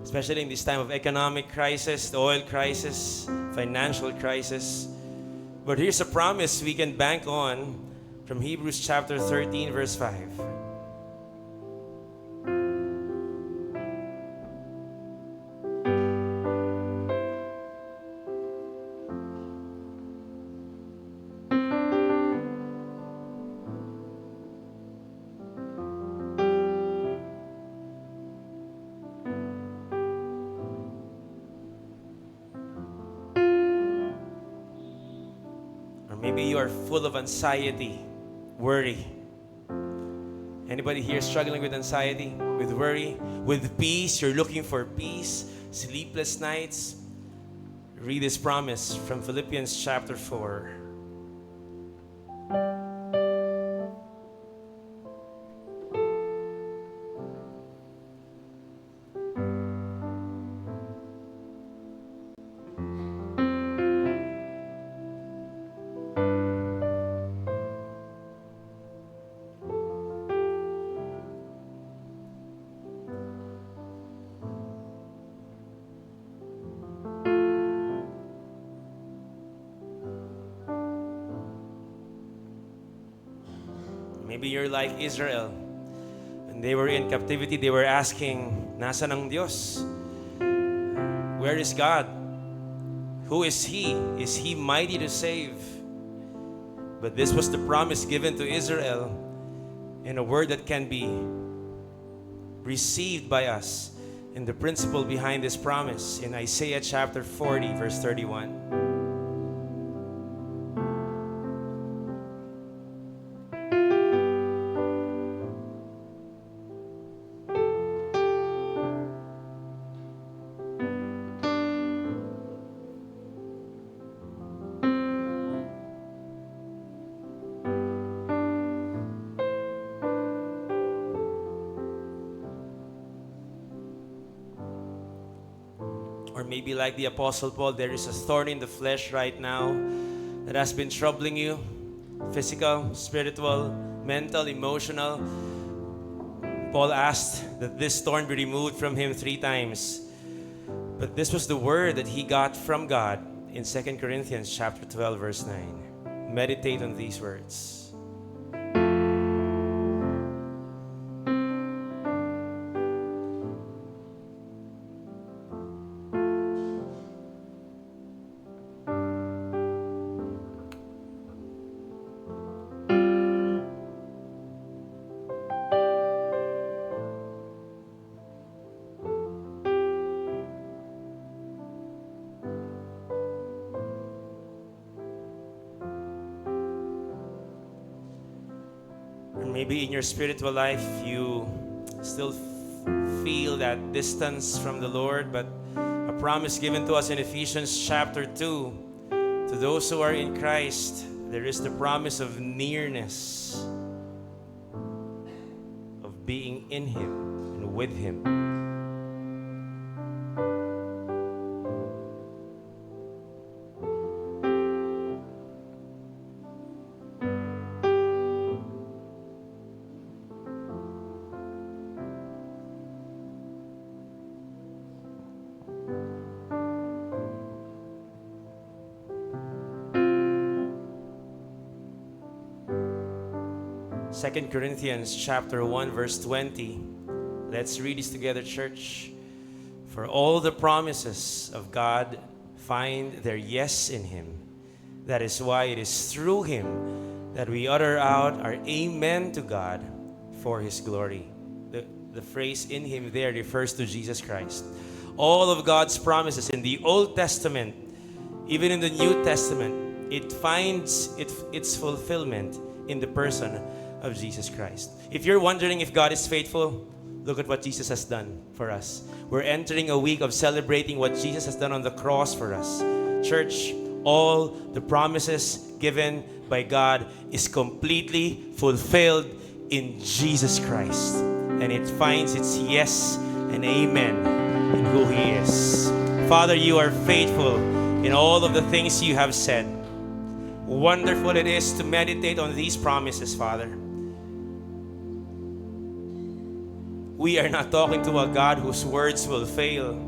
especially in this time of economic crisis, the oil crisis, financial crisis. But here's a promise we can bank on from Hebrews chapter 13, verse 5. Maybe you are full of anxiety, worry. Anybody here struggling with anxiety, with worry, with peace? You're looking for peace, sleepless nights. Read this promise from Philippians chapter 4. Maybe you're like Israel. When they were in captivity, they were asking, "Nasaan ang Diyos? Where is God? Who is He? Is He mighty to save?" But this was the promise given to Israel, in a word that can be received by us. and the principle behind this promise in Isaiah chapter 40, verse 31. Or maybe like the Apostle Paul, there is a thorn in the flesh right now that has been troubling you. Physical, spiritual, mental, emotional. Paul asked that this thorn be removed from him 3 times. But this was the word that he got from God in 2 Corinthians chapter 12, verse 9. Meditate on these words. Maybe in your spiritual life, you still feel that distance from the Lord, but a promise given to us in Ephesians chapter 2, to those who are in Christ, there is the promise of nearness, of being in Him and with Him. Second Corinthians chapter 1 verse 20. Let's read this together, church. For all the promises of God find their yes in Him. That is why it is through Him that we utter out our amen to God for His glory. The phrase "in Him" there refers to Jesus Christ. All of God's promises in the Old Testament, even in the New Testament, it finds its fulfillment in the person of Jesus Christ. If you're wondering if God is faithful, look at what Jesus has done for us. We're entering a week of celebrating what Jesus has done on the cross for us. Church, all the promises given by God is completely fulfilled in Jesus Christ. And it finds its yes and amen in who He is. Father, you are faithful in all of the things you have said. Wonderful it is to meditate on these promises, Father. We are not talking to a God whose words will fail.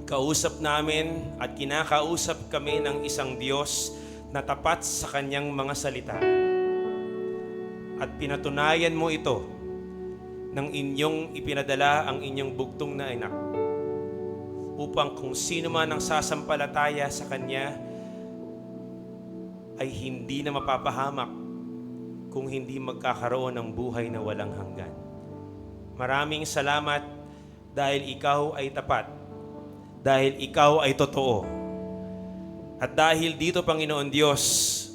Kausap namin at kinakausap kami ng isang Diyos na tapat sa Kanyang mga salita. At pinatunayan mo ito nang inyong ipinadala ang inyong bugtong na anak, upang kung sino man ang sasampalataya sa Kanya ay hindi na mapapahamak, kung hindi magkakaroon ng buhay na walang hanggan. Maraming salamat dahil Ikaw ay tapat, dahil Ikaw ay totoo. At dahil dito, Panginoon Diyos,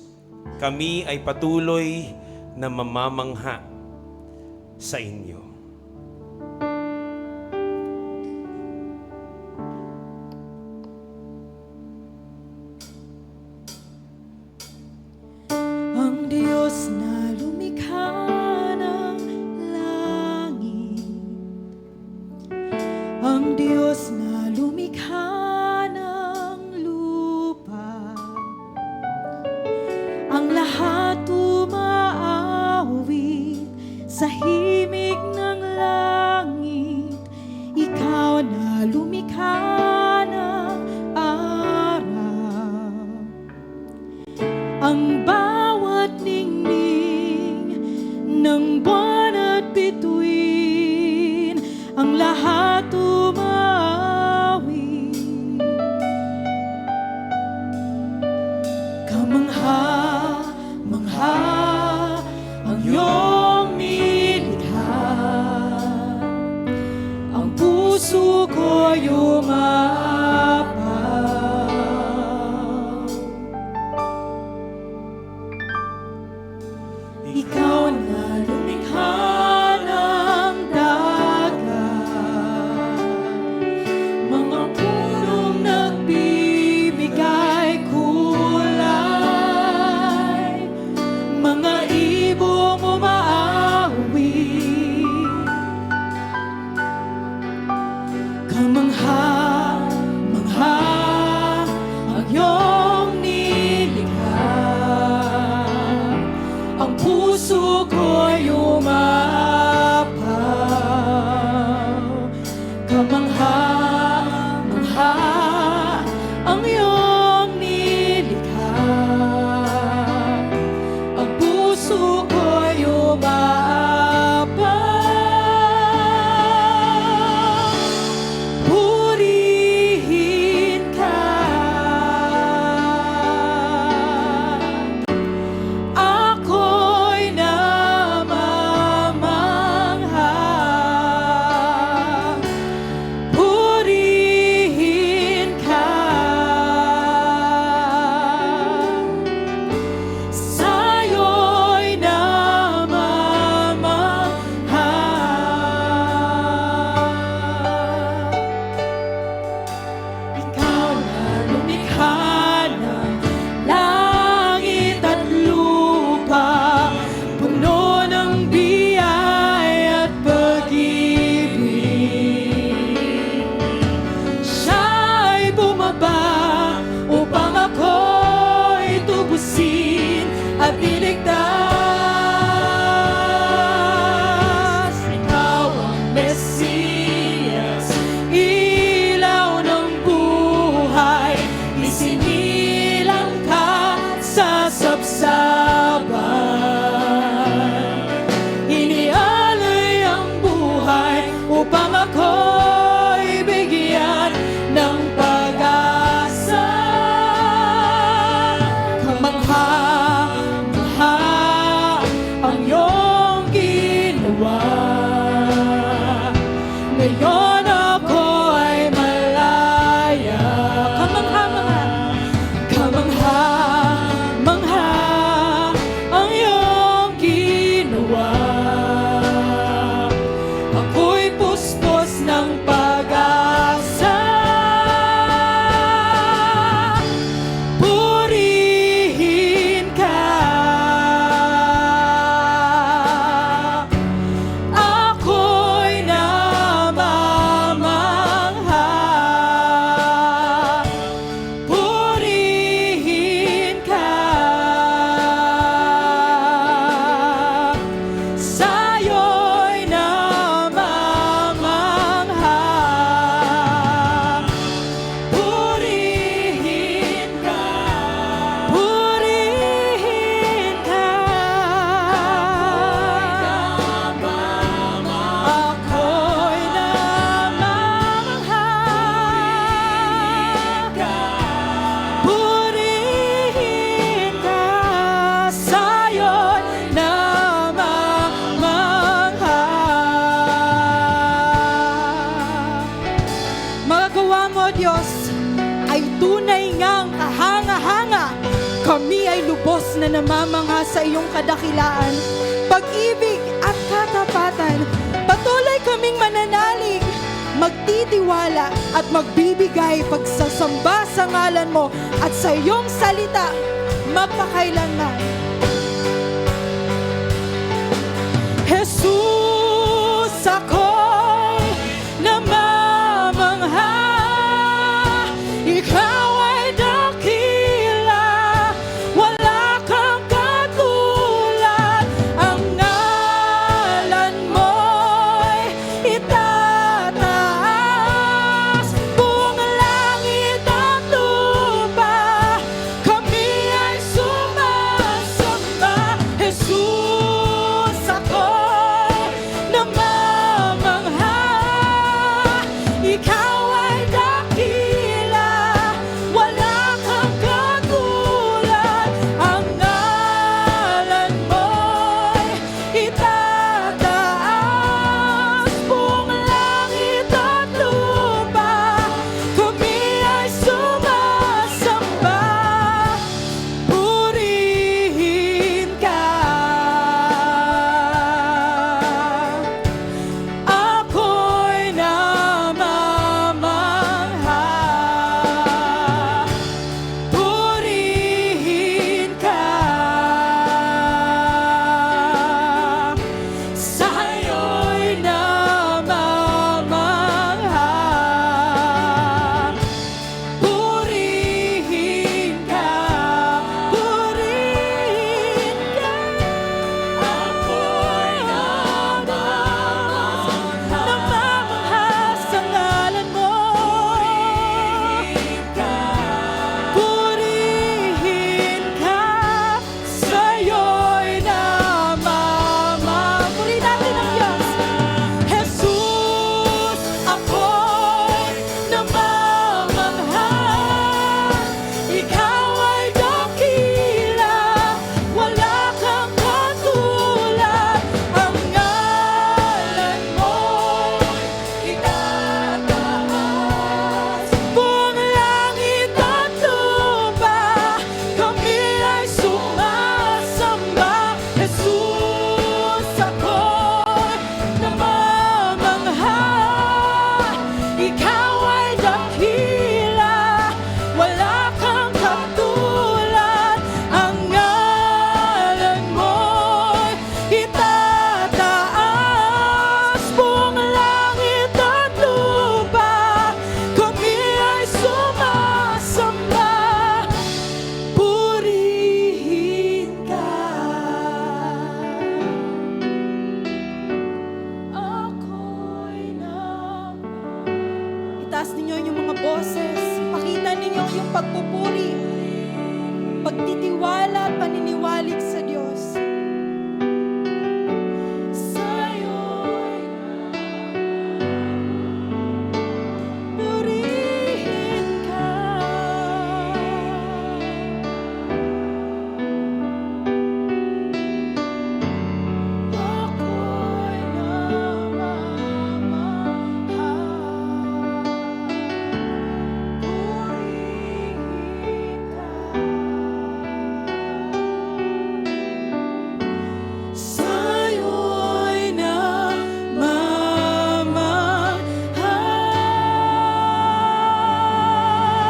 kami ay patuloy na mamamangha sa Inyo. Ang Diyos na lumikha ng langit, ang Diyos na lumikha ng lupa, ang lahat umaawit sa himig ng Ikaw na lumikha ng dagat, mga punong nagbibigay kulay, mga ibong umaawi, kamangha-mangha ang iyong nilikha. Ang puso ko'y umapaw, kamangha-mangha ang iyong nilikha. Ang puso ko'y umapaw. Purihin ka, ako'y namamangha. Purihin ka, sa'yo'y namamangha. Ikaw na lumikha ng langit at lupa, puno ng biyaya at pag-ibig. Siya'y bumaba upang ako'y tubusin at iligtas. Ikaw ang Mesiyas, ilaw ng buhay, isinilang ka sa sabsaban. Inialay ang buhay upang ako'y bigyan ng pag-asa. Kamangha-mangha ang iyong ginawa. Ngayon ako ay malaya. Kamangha-mangha, kamangha-mangha ang iyong ginawa. Ako'y puspos ng pag-asa. Purihin ka, ako'y namamangha. Purihin ka, sa'yo'y namamangha. Purihin ka, purihin ka, ako'y namamangha. Purihin ka, sa'yo'y namamangha. Magagawa mo, Diyos, ay tunay ngang kahanga-hanga. Kami ay lubos na namamangha sa iyong kadakilaan, pag-ibig at katapatan. Patuloy kaming mananalig, magtitiwala at magbibigay pagsasamba sa ngalan mo at sa iyong salita magpakailanman. Jesus, ako'y namamangha. Ikaw ay dakila, wala kang katulad. Ang ngalan mo'y itataas, buong langit at lupa. Kami ay sumasamba pagpupuri, pagtitiwala at paniniwalig sa Diyos. Sa'yo'y purihin ka. Ako'y namamahal. Purihin ka. Sa'yo'y namamahal.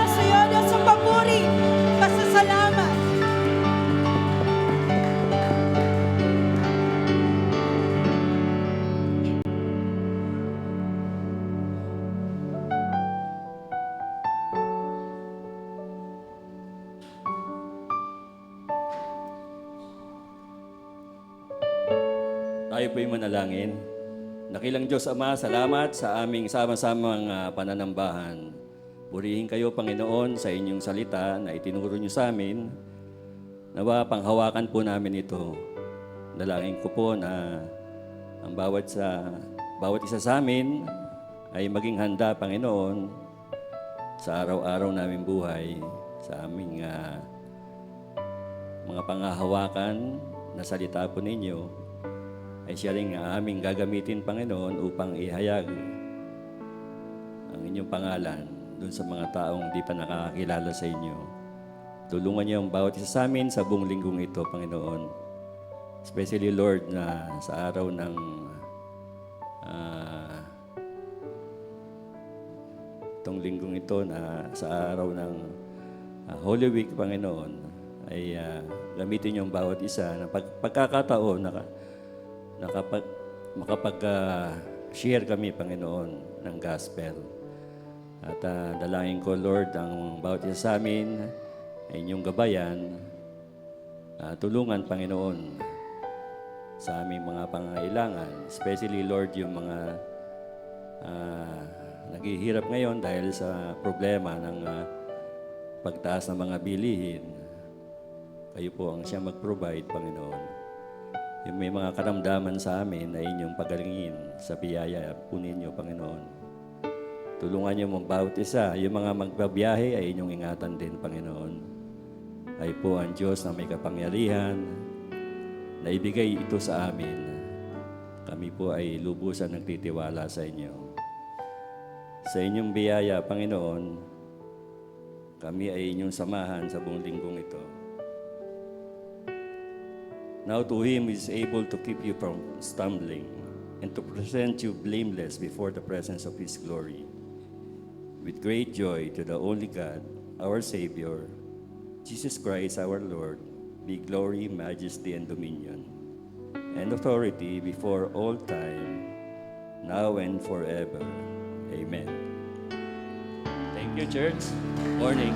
Sa'yo, Diyos, ang papuri, pasasalamat. Tayo po'y manalangin. Nakilang Diyos Ama, salamat sa aming sama-samang pananambahan. Purihin kayo, Panginoon, sa inyong salita na itinuro niyo sa amin. Nawa panghawakan po namin ito. Dalangin ko po na ang bawat isa sa amin ay maging handa, Panginoon, sa araw-araw naming buhay, sa aming mga panghahawakan na salita po ninyo, ay siya rin aming gagamitin, Panginoon, upang ihayag ang inyong pangalan dun sa mga taong di pa nakakakilala sa inyo. Tulungan niyo ang bawat isa sa amin sa buong linggong ito, Panginoon. Especially, Lord, na sa araw ng itong linggong ito, na sa araw ng Holy Week, Panginoon, ay gamitin niyo ang bawat isa na pagkakataon na makapag-share kami, Panginoon, ng gospel. At dalangin ko, Lord, ang bawat isa sa amin ay inyong gabayan. Tulungan, Panginoon, sa aming mga pangangailangan. Especially, Lord, yung mga naghihirap ngayon dahil sa problema ng pagtaas ng mga bilihin. Kayo po ang siya mag-provide, Panginoon. Yung may mga karamdaman sa amin na inyong pagalingin sa biyaya po ninyo, Panginoon. Tulungan niyo mong bawat isa. Yung mga magbabiyahe ay inyong ingatan din, Panginoon. Ay po ang Diyos na may kapangyarihan na ibigay ito sa amin. Kami po ay lubusan nagtitiwala sa inyo. Sa inyong biyaya, Panginoon, kami ay inyong samahan sa buong linggong ito. Now to Him is able to keep you from stumbling and to present you blameless before the presence of His glory. With great joy to the only God, our Savior, Jesus Christ our Lord, be glory, majesty, and dominion, and authority before all time, now and forever. Amen. Thank you, church. Morning.